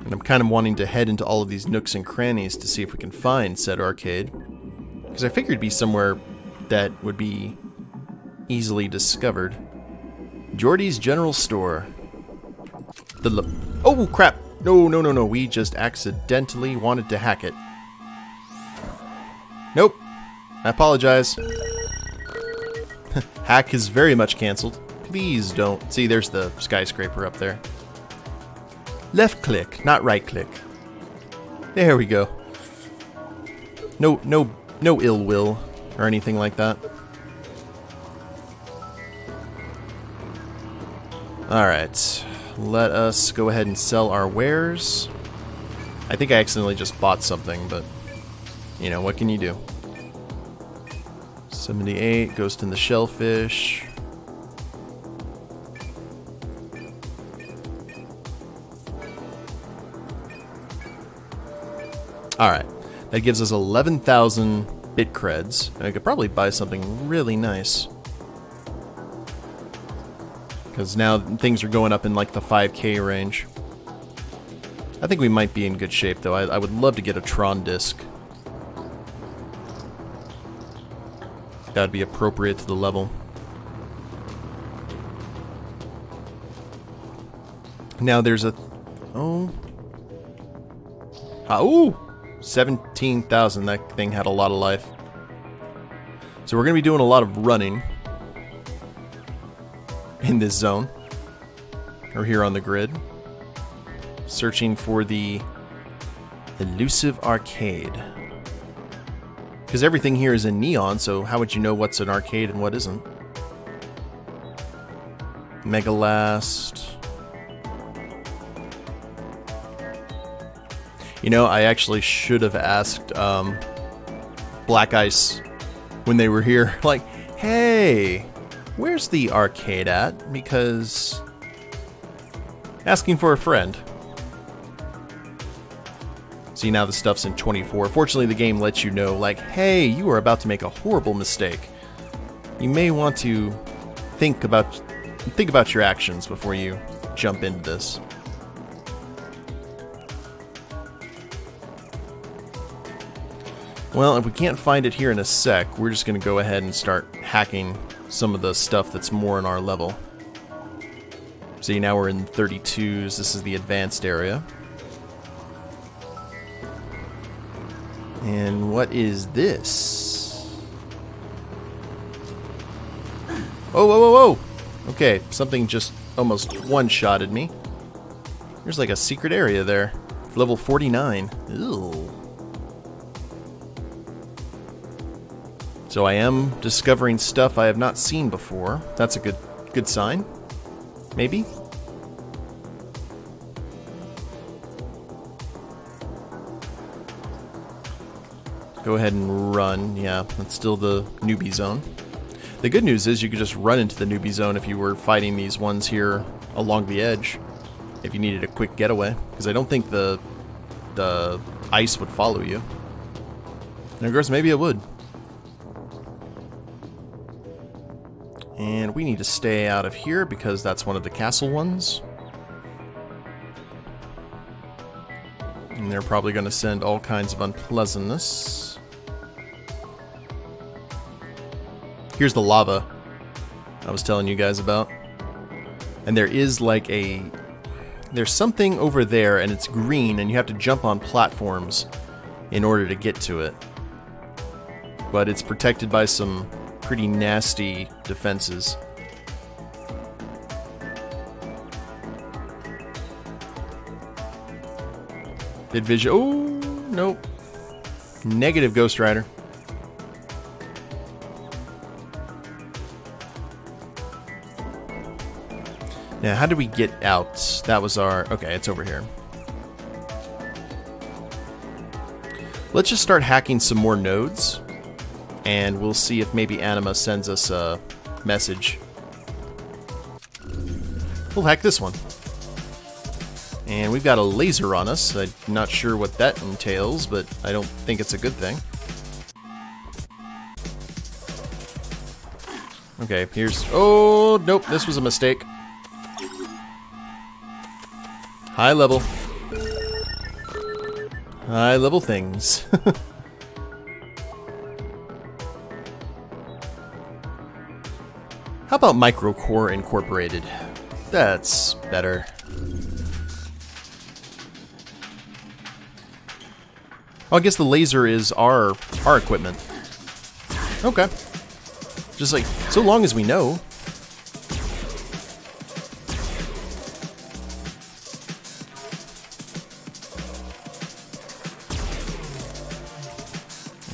And I'm kind of wanting to head into all of these nooks and crannies to see if we can find said arcade. Because I figured it'd be somewhere that would be easily discovered. Jordy's General Store. Oh, crap! No, no, no, no. We just accidentally wanted to hack it. Nope. I apologize. Hack is very much canceled. Please don't. See, there's the skyscraper up there. Left click, not right click. There we go. No ill will or anything like that. Alright. Let us go ahead and sell our wares. I think I accidentally just bought something, but you know, what can you do? 78, Ghost in the Shellfish. Alright, that gives us 11,000 bit creds. I could probably buy something really nice. Because now things are going up in like the 5K range. I think we might be in good shape though. I would love to get a Tron disc. That would be appropriate to the level. Now there's a... Oh. Ooh! 17,000. That thing had a lot of life. So we're going to be doing a lot of running in this zone, or here on the grid, searching for the elusive arcade. Because everything here is in neon, so how would you know what's an arcade and what isn't? Megalast. You know, I actually should have asked Black Ice when they were here, like, hey, where's the arcade at? Because asking for a friend. See, now the stuff's in 24. Fortunately, the game lets you know, like, hey, you are about to make a horrible mistake. You may want to think about your actions before you jump into this. Well, if we can't find it here in a sec, we're just going to go ahead and start hacking some of the stuff that's more in our level. See, now we're in 32s. This is the advanced area. And what is this? Oh, whoa, whoa, whoa! Okay, something just almost one-shotted me. There's like a secret area there. Level 49. Ew. So I am discovering stuff I have not seen before. That's a good sign. Maybe? Go ahead and run. Yeah, that's still the newbie zone. The good news is you could just run into the newbie zone if you were fighting these ones here along the edge. If you needed a quick getaway. Because I don't think the ice would follow you. And of course, maybe it would. And we need to stay out of here because that's one of the castle ones. And they're probably going to send all kinds of unpleasantness. Here's the lava I was telling you guys about. And there is like there's something over there and it's green and you have to jump on platforms. in order to get to it. But it's protected by some pretty nasty defenses. Did vision? Oh, nope. Negative, Ghost Rider. Now, how did we get out? That was our... Okay, it's over here. Let's just start hacking some more nodes, and we'll see if maybe Anima sends us a message. We'll hack this one. And we've got a laser on us. I'm not sure what that entails, but I don't think it's a good thing. Okay, here's... Oh, nope, this was a mistake. High level. High level things. How about Microcore Incorporated? That's better. Oh, I guess the laser is our equipment. Okay. Just like, so long as we know.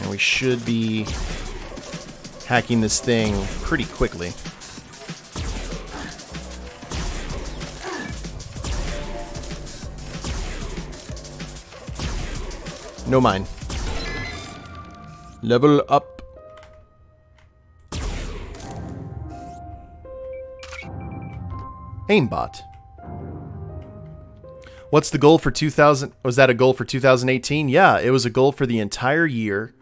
And we should be hacking this thing pretty quickly. No mine. Level up. Aimbot. What's the goal for 2000? Was that a goal for 2018? Yeah, it was a goal for the entire year.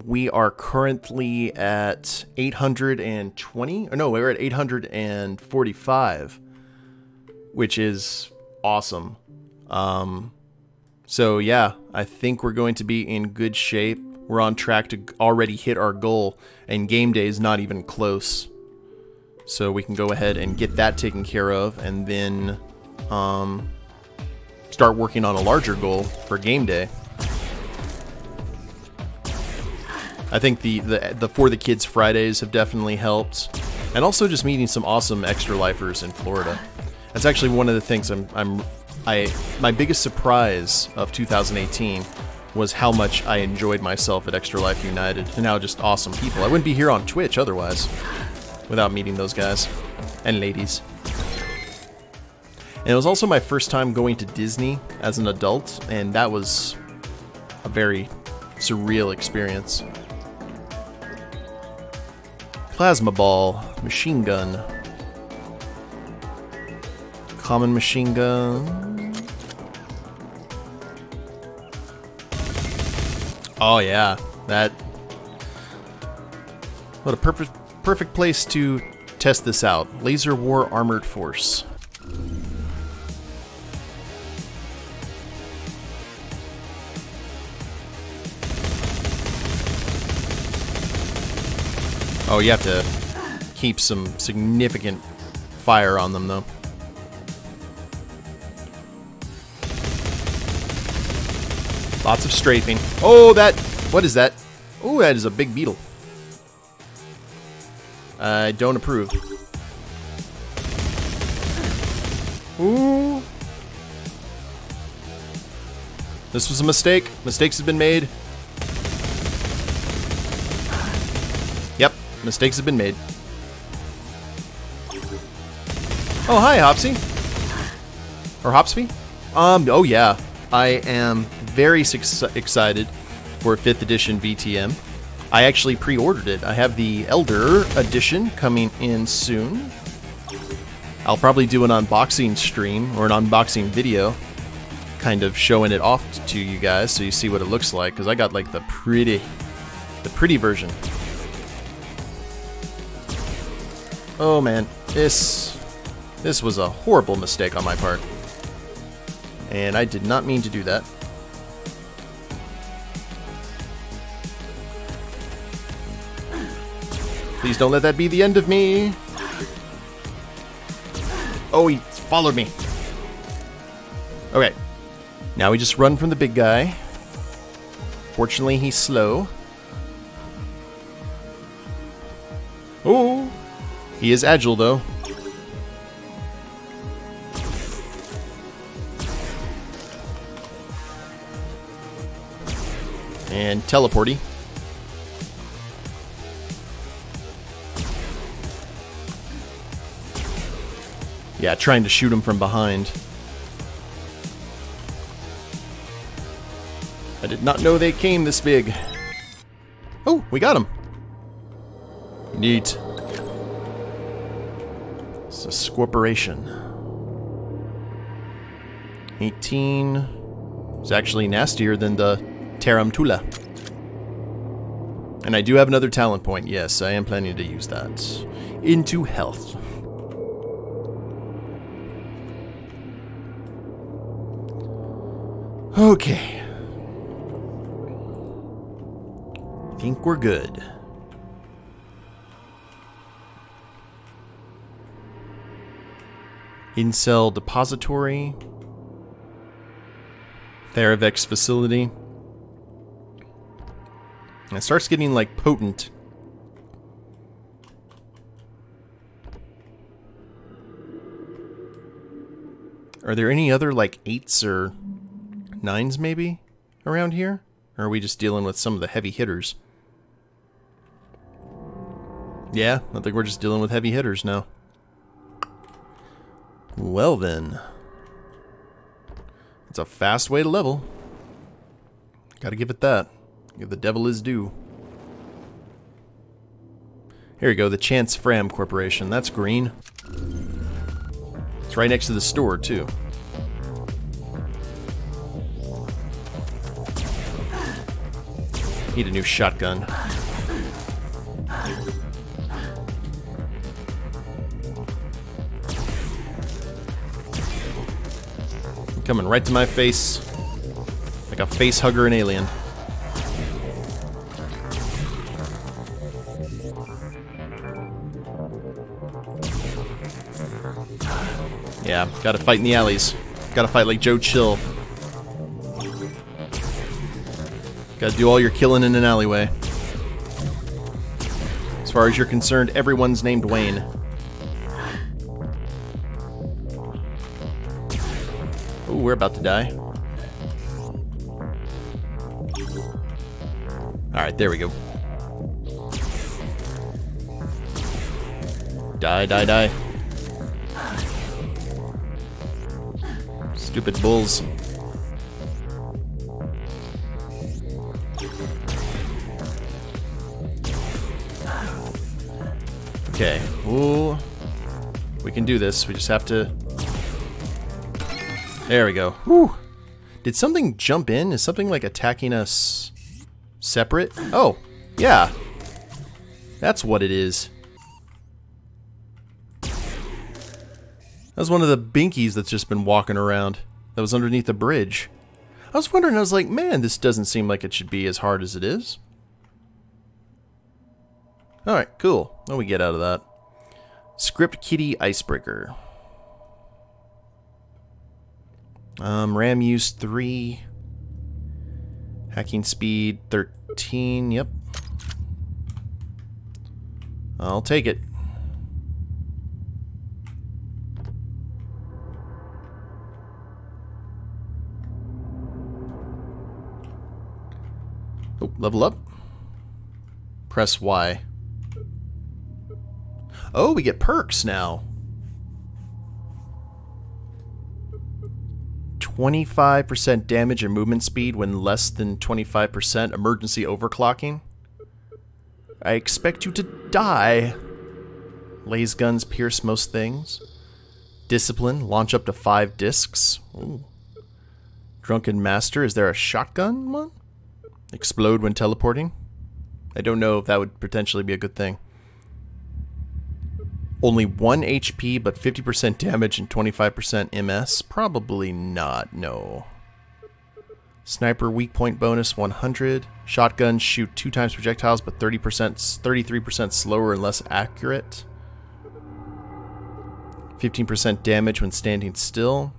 We are currently at 820. Or no, we're at 845, which is awesome. So yeah, I think we're going to be in good shape. We're on track to already hit our goal, and game day is not even close. So we can go ahead and get that taken care of, and then start working on a larger goal for game day. I think the For the Kids Fridays have definitely helped, and also just meeting some awesome extra lifers in Florida. That's actually one of the things my biggest surprise of 2018 was how much I enjoyed myself at Extra Life United, and how just awesome people. I wouldn't be here on Twitch otherwise, without meeting those guys and ladies. And it was also my first time going to Disney as an adult, and that was a very surreal experience. Plasma ball, machine gun, common machine gun. Oh yeah, that... What a perfect place to test this out. Laser War Armored Force. Oh, you have to keep some significant fire on them, though. Lots of strafing. Oh, that... What is that? Oh, that is a big beetle. I don't approve. Ooh. This was a mistake. Mistakes have been made. Yep, mistakes have been made. Oh, hi, Hopsy. Or Hopsby? Oh yeah. I am very excited for 5th edition VTM. I actually pre-ordered it. I have the Elder edition coming in soon. I'll probably do an unboxing stream or an unboxing video, kind of showing it off to you guys so you see what it looks like, because I got like the pretty version. Oh man, this was a horrible mistake on my part. And I did not mean to do that. Please don't let that be the end of me. Oh, he followed me. Okay. Now we just run from the big guy. Fortunately, he's slow. Oh! He is agile, though. And teleporty. Yeah, trying to shoot him from behind. I did not know they came this big. Oh, we got him. Neat. It's a scorporation. 18 is actually nastier than the Tarantula. And I do have another talent point. Yes, I am planning to use that. Into health. Okay. Think we're good. Incel depository. Theravex facility. And it starts getting like potent. Are there any other like 8s or 9s maybe around here? Or are we just dealing with some of the heavy hitters? Yeah, I think we're just dealing with heavy hitters now. Well then. It's a fast way to level. Gotta give it that. Give the devil his due. Here we go, the Chance Fram Corporation. That's green. It's right next to the store, too. Need a new shotgun. Coming right to my face. Like a face hugger and alien. Yeah, gotta fight in the alleys. Gotta fight like Joe Chill. Gotta do all your killing in an alleyway. As far as you're concerned, everyone's named Wayne. Ooh, we're about to die. Alright, there we go. Die, die, die. Stupid bulls. Okay. Ooh. We can do this. We just have to... There we go. Whew. Did something jump in? Is something like attacking us separate? Oh, yeah. That's what it is. That was one of the binkies that's just been walking around. That was underneath the bridge. I was wondering, I was like, man, this doesn't seem like it should be as hard as it is. Alright, cool. What do we get out of that? Script Kitty Icebreaker. RAM use 3. Hacking speed 13. Yep. I'll take it. Oh, level up. Press Y. Oh, we get perks now. 25% damage and movement speed when less than 25% emergency overclocking. I expect you to die. Laser guns pierce most things. Discipline, launch up to 5 discs. Ooh. Drunken Master, is there a shotgun one? Explode when teleporting. I don't know if that would potentially be a good thing. Only 1 HP, but 50% damage and 25% MS? Probably not, no. Sniper weak point bonus 100. Shotgun shoot 2 times projectiles, but 33% slower and less accurate. 15% damage when standing still.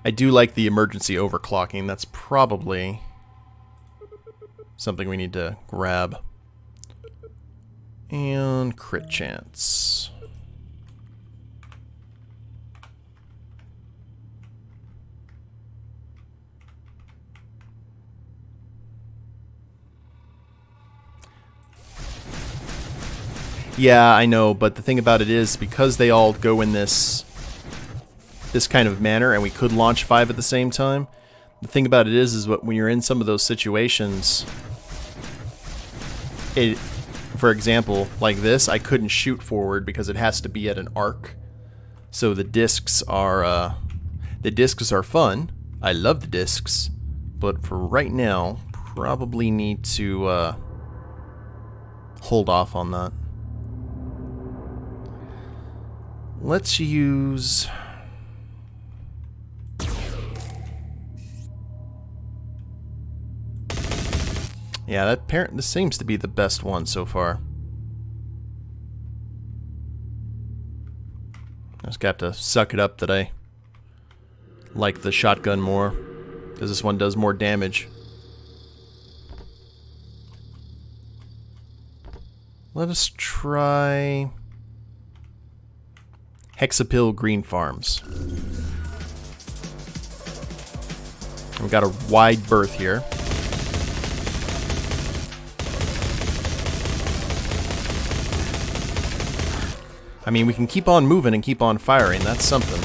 I do like the emergency overclocking. That's probably something we need to grab. And crit chance. Yeah, I know, but the thing about it is, because they all go in this kind of manner, and we could launch 5 at the same time, the thing about it is when you're in some of those situations, for example, like this, I couldn't shoot forward because it has to be at an arc. So the discs are fun. I love the discs, but for right now, probably need to hold off on that. Let's use... Yeah, this seems to be the best one so far. I just got to suck it up that I like the shotgun more, because this one does more damage. Let us try Hexapil Green Farms. We've got a wide berth here. I mean, we can keep on moving and keep on firing. That's something.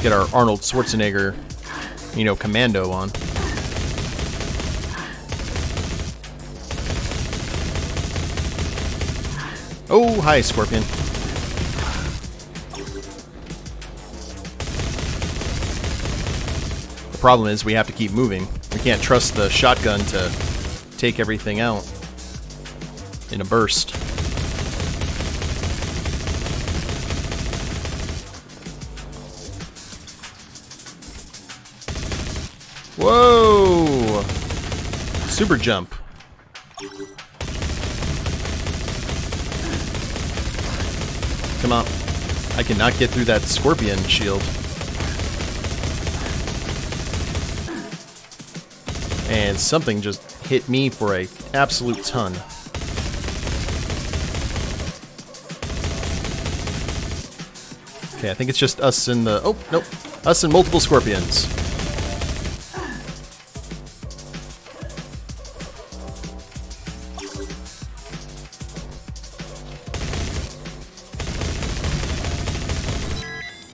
Get our Arnold Schwarzenegger, you know, commando on. Oh, hi, Scorpion. The problem is we have to keep moving. We can't trust the shotgun to take everything out in a burst. Whoa! Super jump. Come on. I cannot get through that scorpion shield. And something just hit me for an absolute ton. Okay, I think it's just us and the... Oh, nope. Us and multiple scorpions.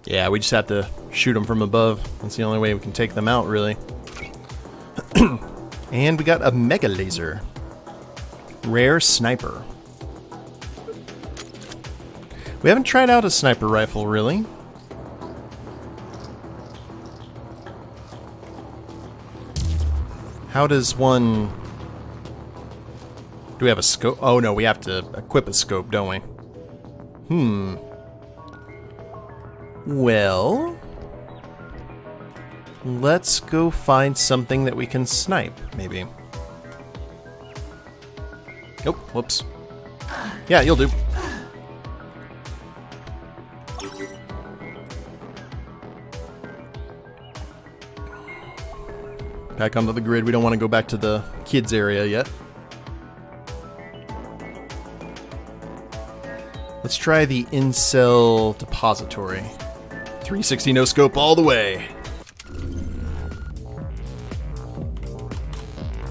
Yeah, we just have to shoot them from above. That's the only way we can take them out, really. And we got a Mega Laser. Rare Sniper. We haven't tried out a sniper rifle, really. How does one... Do we have a scope? Oh no, we have to equip a scope, don't we? Well, let's go find something that we can snipe, maybe. Oh, whoops. Yeah, you'll do. Back onto the grid. We don't want to go back to the kids area yet. Let's try the Incel Depository. 360 no scope all the way.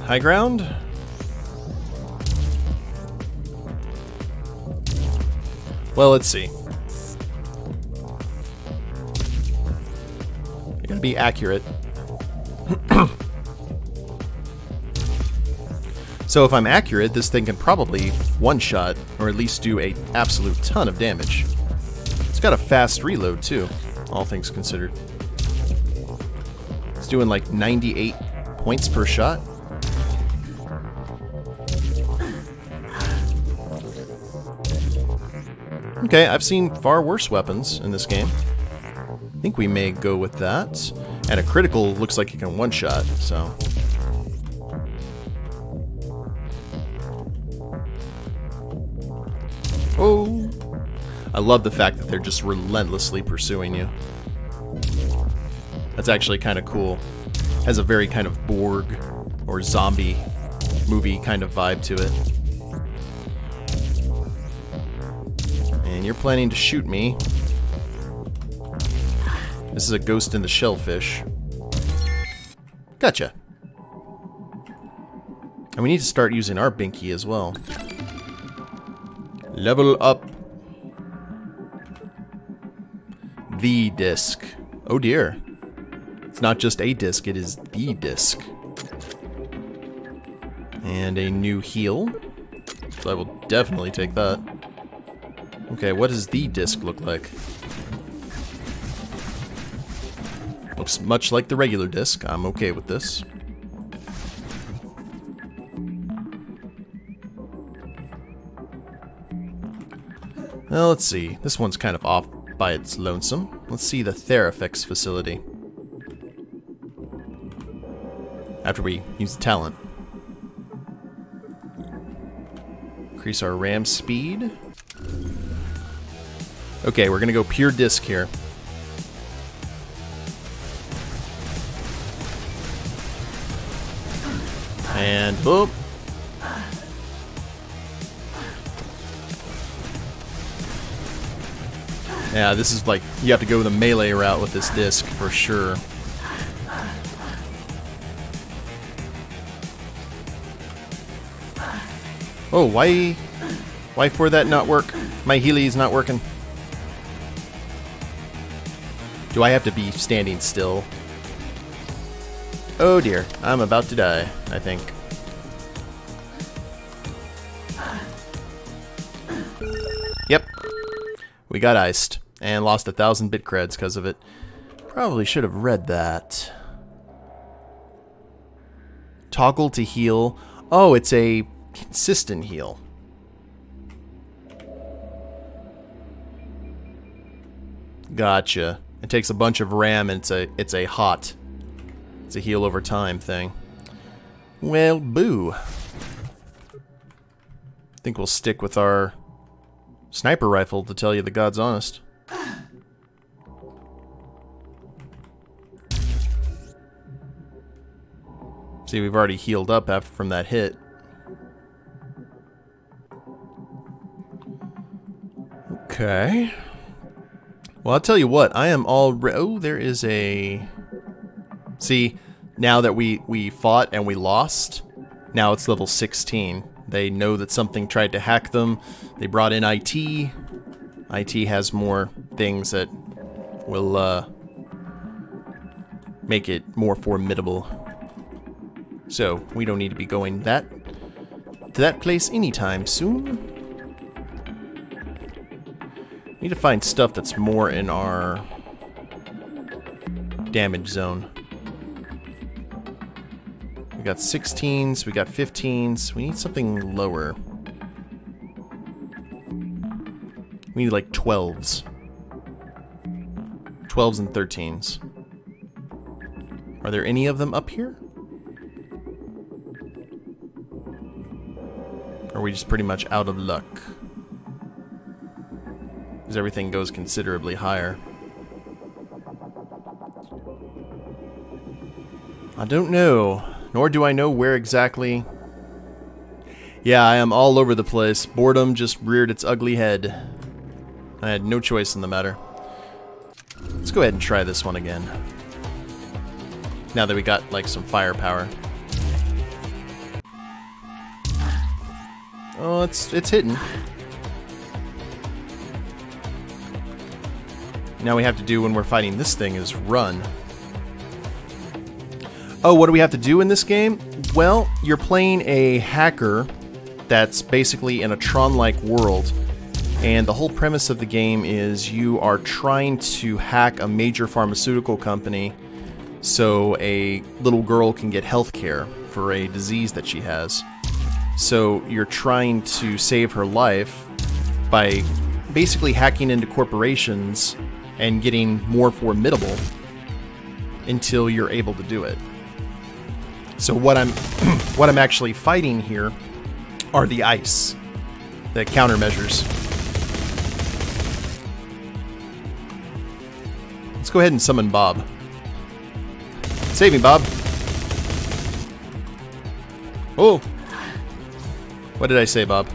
High ground? Well, let's see. I gotta be accurate. So if I'm accurate, this thing can probably one-shot, or at least do an absolute ton of damage. It's got a fast reload, too, all things considered. It's doing like 98 points per shot. Okay, I've seen far worse weapons in this game. I think we may go with that. And a critical looks like it can one-shot, so... Oh! I love the fact that they're just relentlessly pursuing you. That's actually kind of cool. Has a very kind of Borg or zombie movie kind of vibe to it. And you're planning to shoot me. This is a ghost in the shellfish. Gotcha. And we need to start using our binky as well. Level up. The disc. Oh dear. It's not just a disc, it is the disc. And a new heal. So I will definitely take that. Okay, what does the disc look like? Looks much like the regular disc. I'm okay with this. Well, let's see. This one's kind of off by its lonesome. Let's see the Therafix facility. After we use the talent. Increase our RAM speed. Okay, we're gonna go pure disc here. And boop. Yeah, this is like, you have to go the melee route with this disc for sure. Oh, why for that not work? My Healy's not working. Do I have to be standing still? Oh dear, I'm about to die, I think. Yep, we got iced and lost 1,000 bit creds because of it. Probably should have read that. Toggle to heal. Oh, it's a consistent heal. Gotcha. It takes a bunch of RAM and it's a heal over time thing. Well, boo. I think we'll stick with our sniper rifle, to tell you the God's honest. See, we've already healed up from that hit. Okay. Well, I'll tell you what, I am already... Oh, there is a... See, now that we fought and we lost, now it's level 16. They know that something tried to hack them. They brought in IT. IT has more things that will make it more formidable. So, we don't need to be going to that place anytime soon. Need to find stuff that's more in our damage zone. We got 16s, we got 15s. We need something lower. We need like 12s. 12s and 13s. Are there any of them up here? Or are we just pretty much out of luck? Because everything goes considerably higher. I don't know. Nor do I know where exactly. Yeah, I am all over the place. Boredom just reared its ugly head. I had no choice in the matter. Let's go ahead and try this one again. Now that we got, like, some firepower. Oh, it's hitting. Now we have to do when we're fighting this thing is run. Oh, what do we have to do in this game? Well, you're playing a hacker that's basically in a Tron-like world. And the whole premise of the game is you are trying to hack a major pharmaceutical company so a little girl can get health care for a disease that she has. So you're trying to save her life by basically hacking into corporations and getting more formidable until you're able to do it. So what I'm actually fighting here are the ice, the countermeasures. Let's go ahead and summon Bob. Save me, Bob. Oh! What did I say, Bob?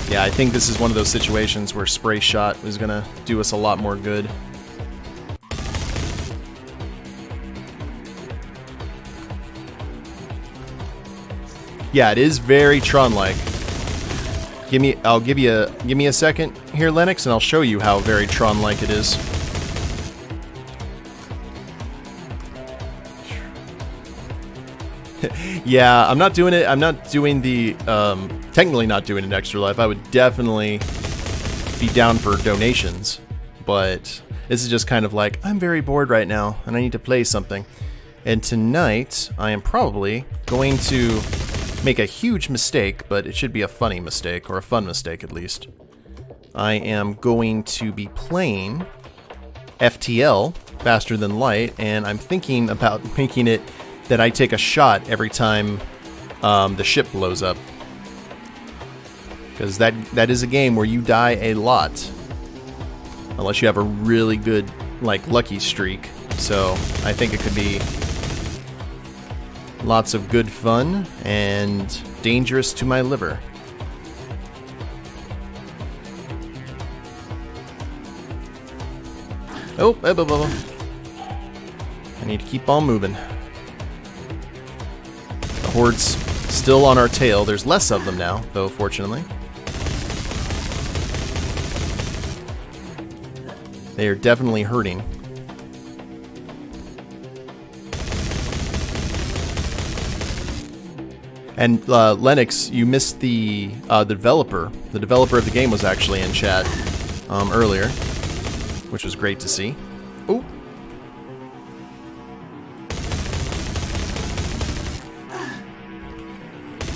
Yeah, I think this is one of those situations where spray shot is gonna do us a lot more good. Yeah, it is very Tron-like. Give me a second here, Lennox, and I'll show you how very Tron-like it is. Yeah, I'm not doing it. I'm not doing the technically not doing an extra life. I would definitely be down for donations, but this is just kind of like, I'm very bored right now and I need to play something. And tonight I am probably going to make a huge mistake, but it should be a funny mistake, or a fun mistake at least. I am going to be playing FTL, Faster Than Light, and I'm thinking about making it that I take a shot every time the ship blows up. Because that is a game where you die a lot. Unless you have a really good, like, lucky streak. So I think it could be lots of good fun and dangerous to my liver. Oh, I need to keep on moving. The horde's still on our tail. There's less of them now, though, fortunately. They are definitely hurting. And Lennox, you missed the developer. The developer of the game was actually in chat earlier, which was great to see. Oh.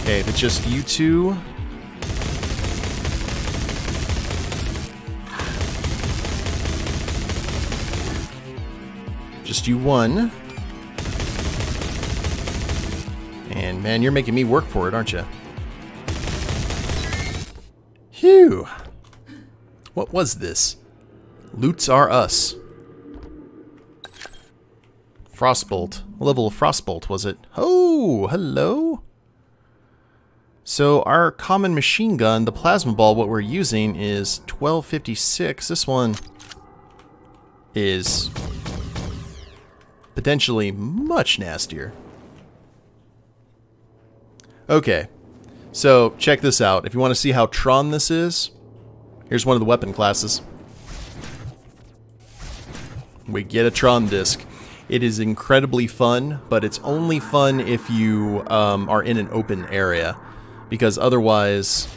Okay, if it's just you two. Just you one. And man, you're making me work for it, aren't you? Phew. What was this? Loots are us. Frostbolt. What level of Frostbolt was it? Oh, hello. So our common machine gun, the plasma ball, what we're using is 1256. This one is potentially much nastier. Okay, so check this out. If you want to see how Tron this is, here's one of the weapon classes. We get a Tron disc. It is incredibly fun, but it's only fun if you are in an open area. Because otherwise,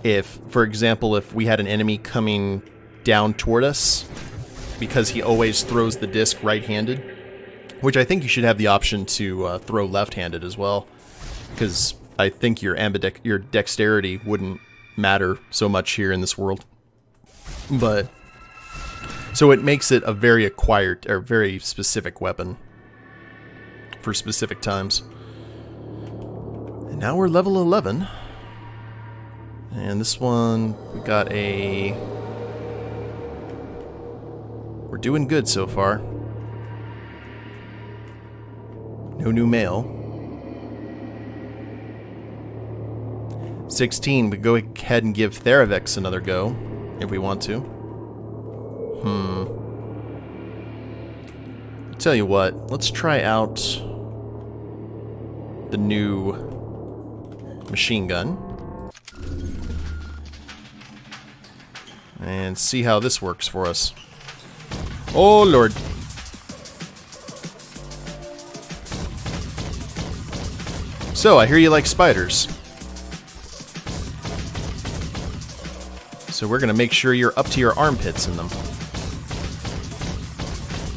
if, for example, if we had an enemy coming down toward us, because he always throws the disc right-handed, which I think you should have the option to throw left-handed as well, because I think your dexterity wouldn't matter so much here in this world. But so it makes it a very acquired or very specific weapon for specific times. And now we're level 11. And this one, we got a... We're doing good so far. No new mail. 16, we go ahead and give Theravex another go, if we want to. Tell you what, let's try out the new machine gun. And see how this works for us. Oh, Lord. So, I hear you like spiders. So we're going to make sure you're up to your armpits in them.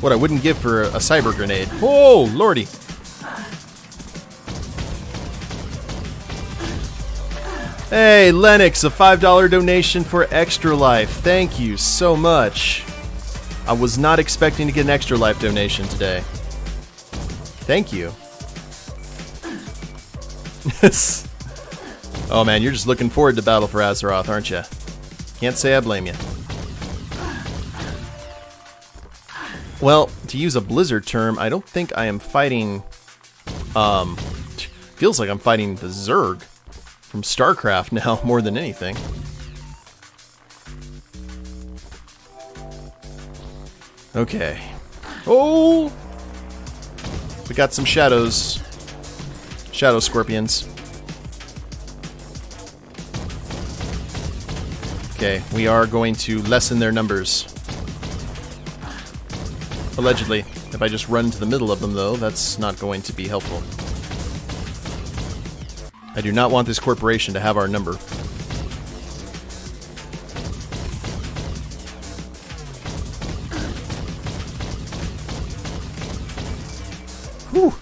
What I wouldn't give for a cyber grenade. Oh, lordy. Hey, Lennox, a $5 donation for Extra Life. Thank you so much. I was not expecting to get an Extra Life donation today. Thank you. Oh man, you're just looking forward to Battle for Azeroth, aren't you? Can't say I blame you. Well, to use a Blizzard term, I don't think I am fighting... feels like I'm fighting the Zerg from StarCraft now, more than anything. Okay. Oh! We got some shadows. Shadow scorpions. Okay, we are going to lessen their numbers. Allegedly. If I just run to the middle of them, though, that's not going to be helpful. I do not want this corporation to have our number. Whew.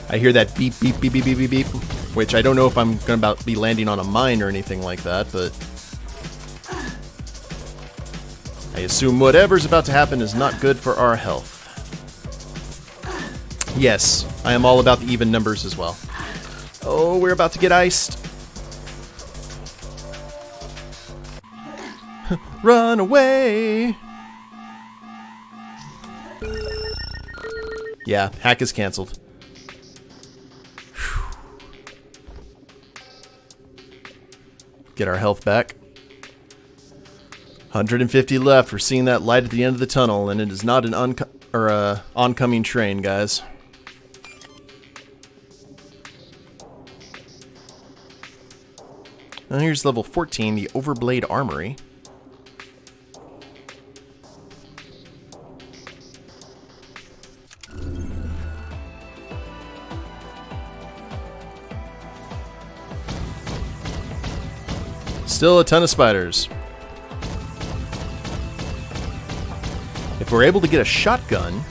I hear that beep, beep, beep, beep, beep, beep, beep, which I don't know if I'm going to be landing on a mine or anything like that, but I assume whatever's about to happen is not good for our health. Yes, I am all about the even numbers as well. Oh, we're about to get iced. Run away! Yeah, hack is canceled. Get our health back. 150 left. We're seeing that light at the end of the tunnel, and it is not an oncoming train, guys. And here's level 14, the Overblade Armory. Still a ton of spiders. If we're able to get a shotgun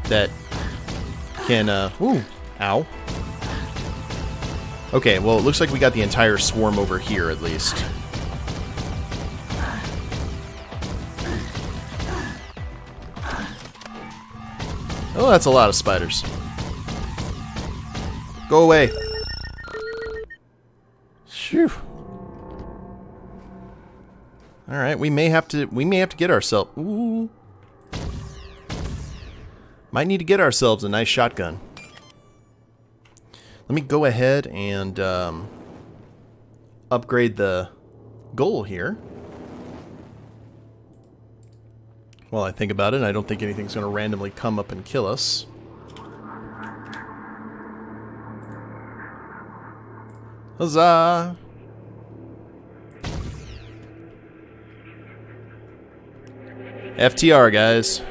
that can, ooh, ow. Okay, well, it looks like we got the entire swarm over here, at least. Oh, that's a lot of spiders. Go away. Phew. All right, we may have to get ourselves. Ooh. Might need to get ourselves a nice shotgun. Let me go ahead and upgrade the goal here. While I think about it, I don't think anything's going to randomly come up and kill us. Huzzah! FTR, guys.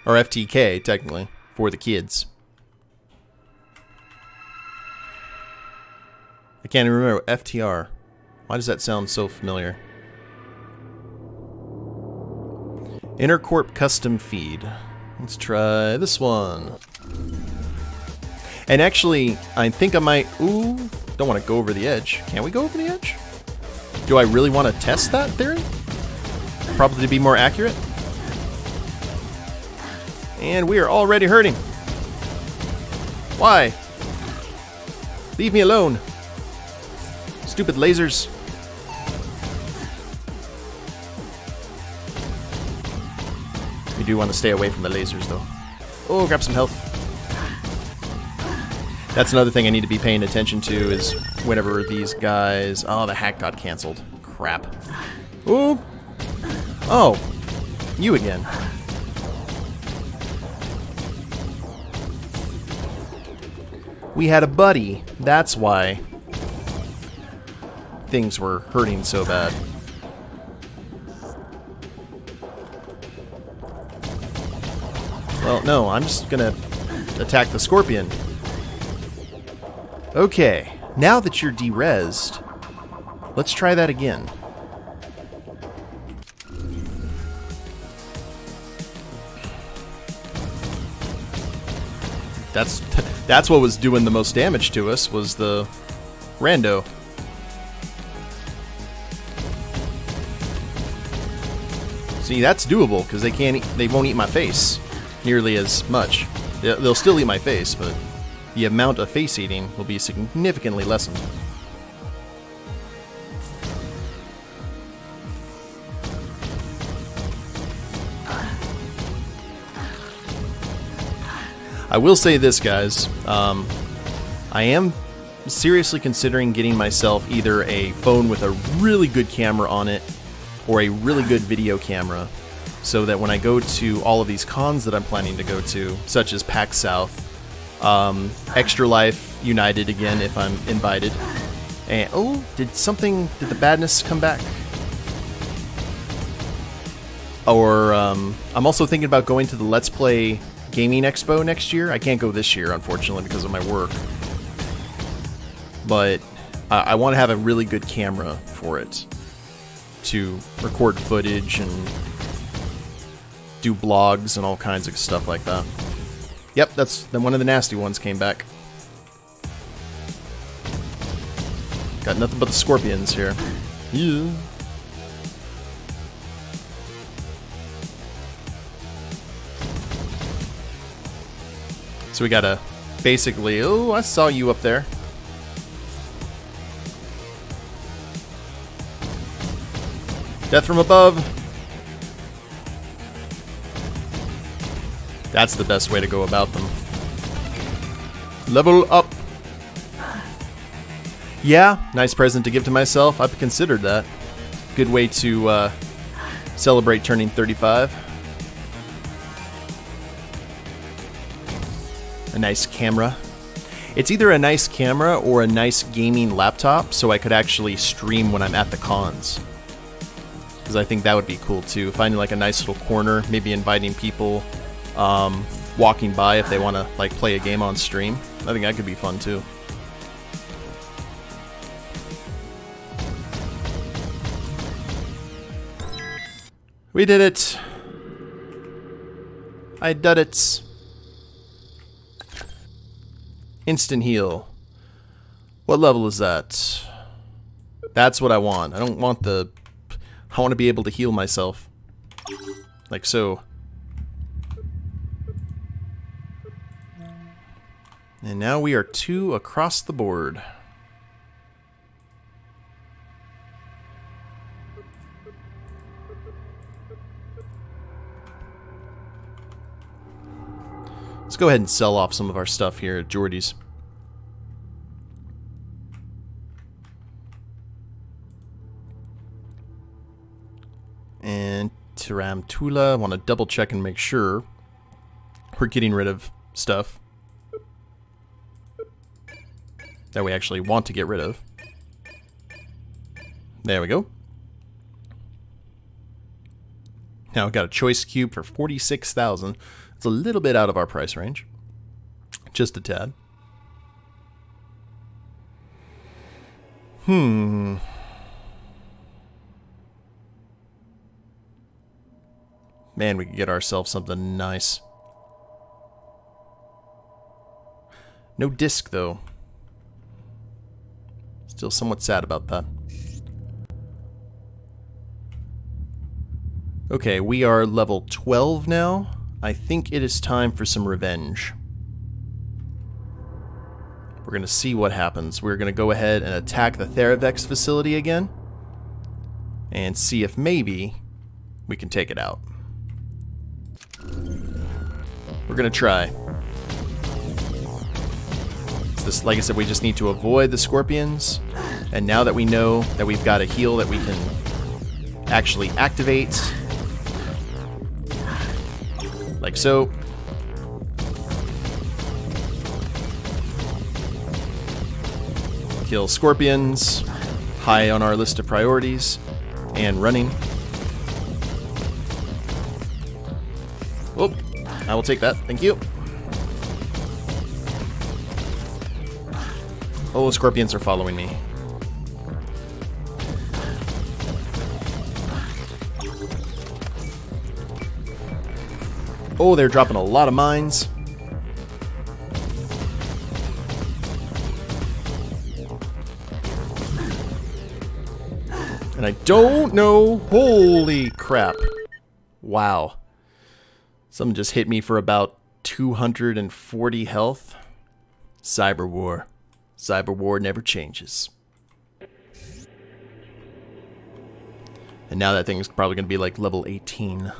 Or FTK, technically, for the kids. I can't even remember. FTR. Why does that sound so familiar? Intercorp custom feed. Let's try this one. And actually, I think I might... Ooh, don't want to go over the edge. Can we go over the edge? Do I really want to test that theory? Probably to be more accurate. And we are already hurting. Why? Leave me alone. Stupid lasers. We do want to stay away from the lasers, though. Oh, grab some health. That's another thing I need to be paying attention to is whenever these guys... Oh, the hack got canceled. Crap. Ooh. Oh. You again. We had a buddy. That's why things were hurting so bad. Well, no, I'm just gonna attack the scorpion. Okay, now that you're de-rezzed, let's try that again. That's what was doing the most damage to us, was the rando. See, that's doable because they won't eat my face nearly as much. They'll still eat my face, but the amount of face eating will be significantly lessened. I will say this, guys. I am seriously considering getting myself either a phone with a really good camera on it or a really good video camera, so that when I go to all of these cons that I'm planning to go to, such as PAX South, Extra Life United again if I'm invited, and oh, did the badness come back? Or I'm also thinking about going to the Let's Play Gaming Expo next year. I can't go this year, unfortunately, because of my work. But I want to have a really good camera for it to record footage and do blogs and all kinds of stuff like that. Yep, then one of the nasty ones came back. Got nothing but the scorpions here. Yeah. So we gotta basically... Oh, I saw you up there. Death from above. That's the best way to go about them. Level up. Yeah, nice present to give to myself. I've considered that. Good way to celebrate turning 35. A nice camera. It's either a nice camera or a nice gaming laptop, so I could actually stream when I'm at the cons. Because I think that would be cool too. Finding like a nice little corner, maybe inviting people walking by if they want to like play a game on stream. I think that could be fun too. We did it! I did it! Instant heal. What level is that? That's what I want. I don't want the... I want to be able to heal myself. Like so. And now we are 2 across the board. Let's go ahead and sell off some of our stuff here at Jordy's. And Tarantula, I want to double check and make sure we're getting rid of stuff that we actually want to get rid of. There we go. Now we've got a choice cube for 46,000. It's a little bit out of our price range. Just a tad. Man, we could get ourselves something nice. No disc, though. Still somewhat sad about that. Okay, we are level 12 now. I think it is time for some revenge. We're going to see what happens. We're going to go ahead and attack the Theravex facility again. And see if maybe we can take it out. We're going to try. It's this, like I said, we just need to avoid the scorpions. And now that we know that we've got a heal that we can actually activate, like so. Kill scorpions, high on our list of priorities, and running. Oh, I will take that, thank you. Oh, scorpions are following me. Oh, they're dropping a lot of mines. And I don't know. Holy crap. Wow. Something just hit me for about 240 health. Cyber War. Cyber War never changes. And now that thing's probably going to be like level 18.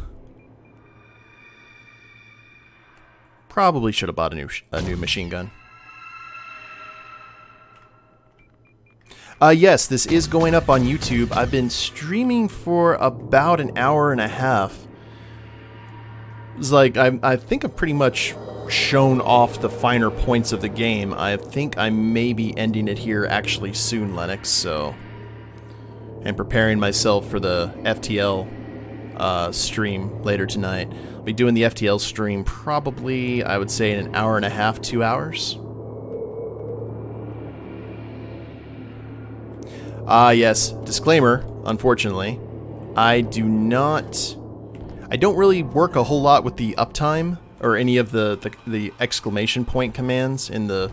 Probably should have bought a new machine gun. Yes, this is going up on YouTube. I've been streaming for about an hour and a half. It's like, I think I've pretty much shown off the finer points of the game. I think I may be ending it here actually soon, Lennox, so... And preparing myself for the FTL stream later tonight. I'll be doing the FTL stream probably, I would say, in an hour and a half, 2 hours. Yes, disclaimer, unfortunately, I don't really work a whole lot with the uptime or any of the exclamation point commands in the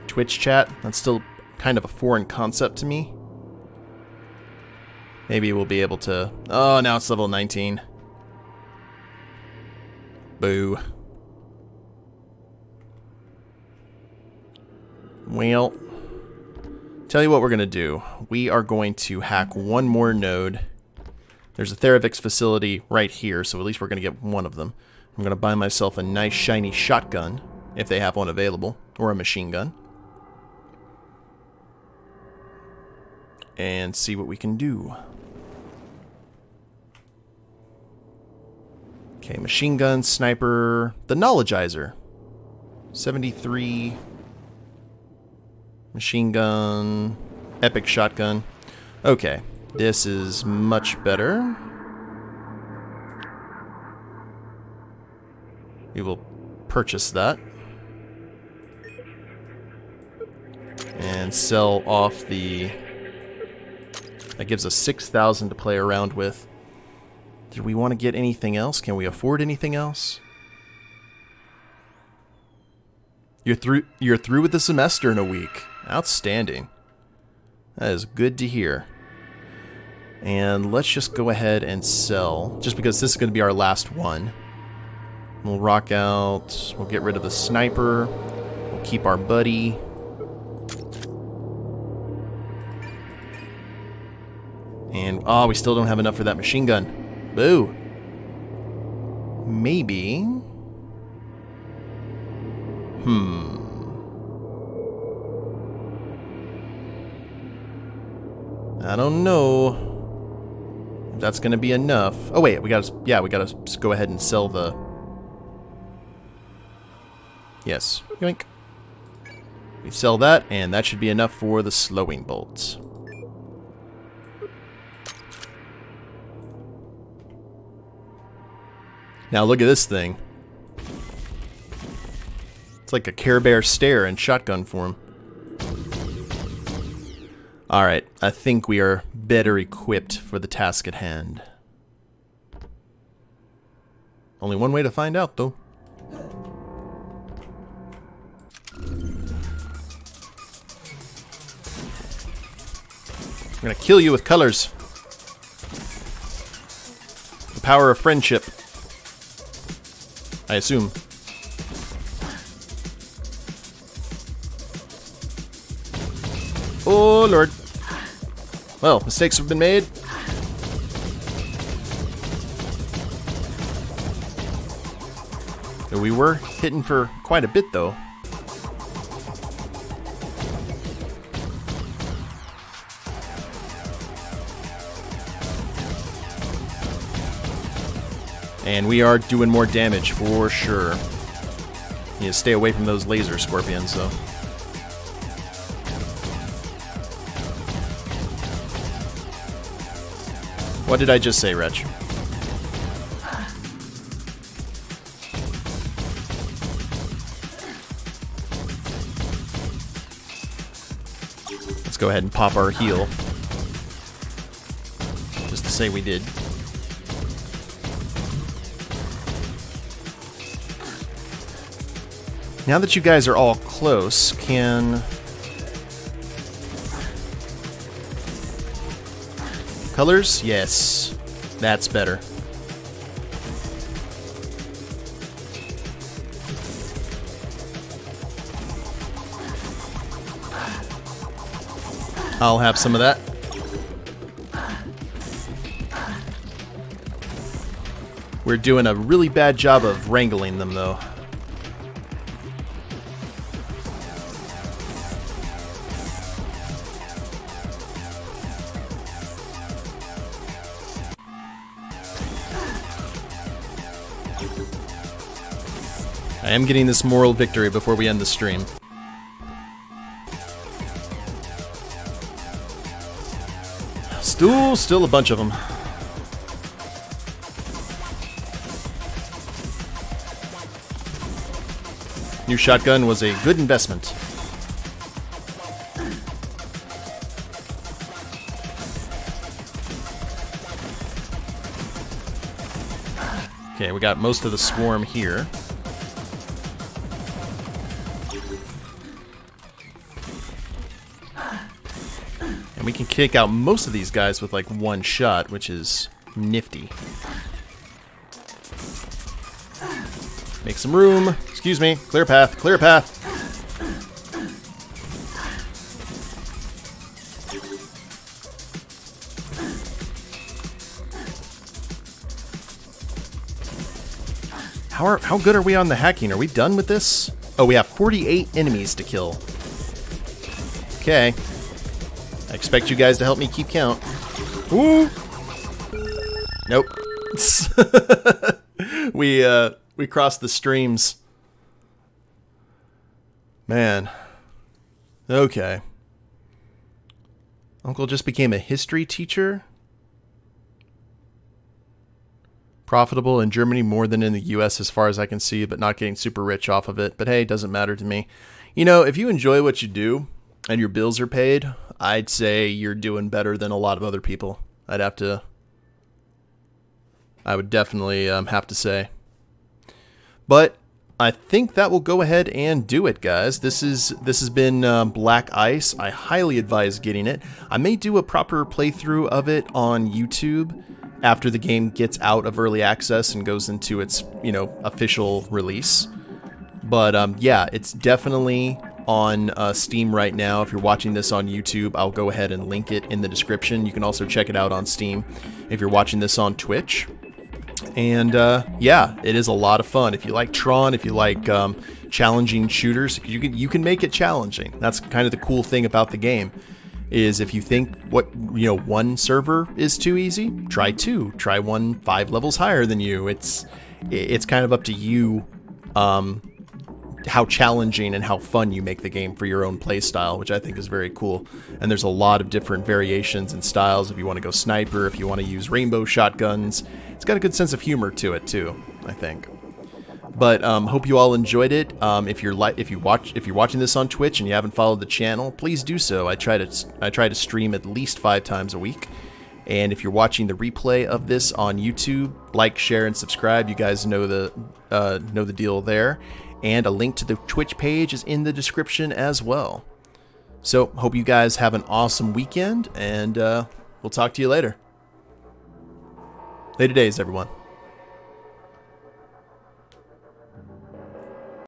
Twitch chat. That's still kind of a foreign concept to me. Maybe we'll be able to... Oh, now it's level 19. Boo. Well... Tell you what we're going to do. We are going to hack one more node. There's a Theravix facility right here, so at least we're going to get one of them. I'm going to buy myself a nice shiny shotgun, if they have one available, or a machine gun. And see what we can do. Okay, machine gun, sniper, the Knowledgeizer. 73... Machine gun, epic shotgun. Okay, this is much better. We will purchase that. And sell off the... That gives us 6,000 to play around with. Do we want to get anything else? Can we afford anything else? You're through with the semester in a week. Outstanding. That is good to hear. And let's just go ahead and sell, just because this is going to be our last one. We'll rock out, we'll get rid of the sniper, we'll keep our buddy. And, oh, we still don't have enough for that machine gun. Boo. Maybe... I don't know if that's going to be enough. Oh wait, we gotta go ahead and sell the... Yes, yoink. We sell that, and that should be enough for the slowing bolts. Now look at this thing. It's like a Care Bear stare in shotgun form. Alright, I think we are better equipped for the task at hand. Only one way to find out, though. I'm gonna kill you with colors. The power of friendship. I assume. Oh, Lord. Well, mistakes have been made. We were hitting for quite a bit, though. And we are doing more damage, for sure. You need to stay away from those laser scorpions, though. What did I just say, Wretch? Let's go ahead and pop our heal. Just to say we did. Now that you guys are all close, can... Colors? Yes. That's better. I'll have some of that. We're doing a really bad job of wrangling them, though. I am getting this moral victory before we end the stream. Still a bunch of them. New shotgun was a good investment. Okay, we got most of the swarm here. And we can kick out most of these guys with like one shot, which is nifty. Make some room. Excuse me. Clear path. Clear path. How good are we on the hacking? Are we done with this? Oh, we have 48 enemies to kill. Okay. I expect you guys to help me keep count. Ooh. Nope. We crossed the streams. Man. Okay. Uncle just became a history teacher. Profitable in Germany more than in the US as far as I can see, but not getting super rich off of it. But hey, it doesn't matter to me. You know, if you enjoy what you do and your bills are paid, I'd say you're doing better than a lot of other people. I would definitely have to say. But I think that will go ahead and do it, guys. This has been Black Ice. I highly advise getting it. I may do a proper playthrough of it on YouTube after the game gets out of early access and goes into its, you know, official release. But yeah, it's definitely on Steam right now. If you're watching this on YouTube, I'll go ahead and link it in the description. You can also check it out on Steam if you're watching this on Twitch. And yeah, it is a lot of fun. If you like Tron, if you like challenging shooters, you can make it challenging. That's kind of the cool thing about the game. Is if you think one server is too easy, try two. Try one 5 levels higher than you. It's kind of up to you how challenging and how fun you make the game for your own play style, which I think is very cool. And there's a lot of different variations and styles. If you want to go sniper, if you want to use rainbow shotguns, it's got a good sense of humor to it too, I think. But hope you all enjoyed it. If you're watching this on Twitch and you haven't followed the channel, please do so. I try to stream at least 5 times a week. And if you're watching the replay of this on YouTube, like, share, and subscribe. You guys know the deal there. And a link to the Twitch page is in the description as well. So hope you guys have an awesome weekend, and we'll talk to you later. Later days, everyone.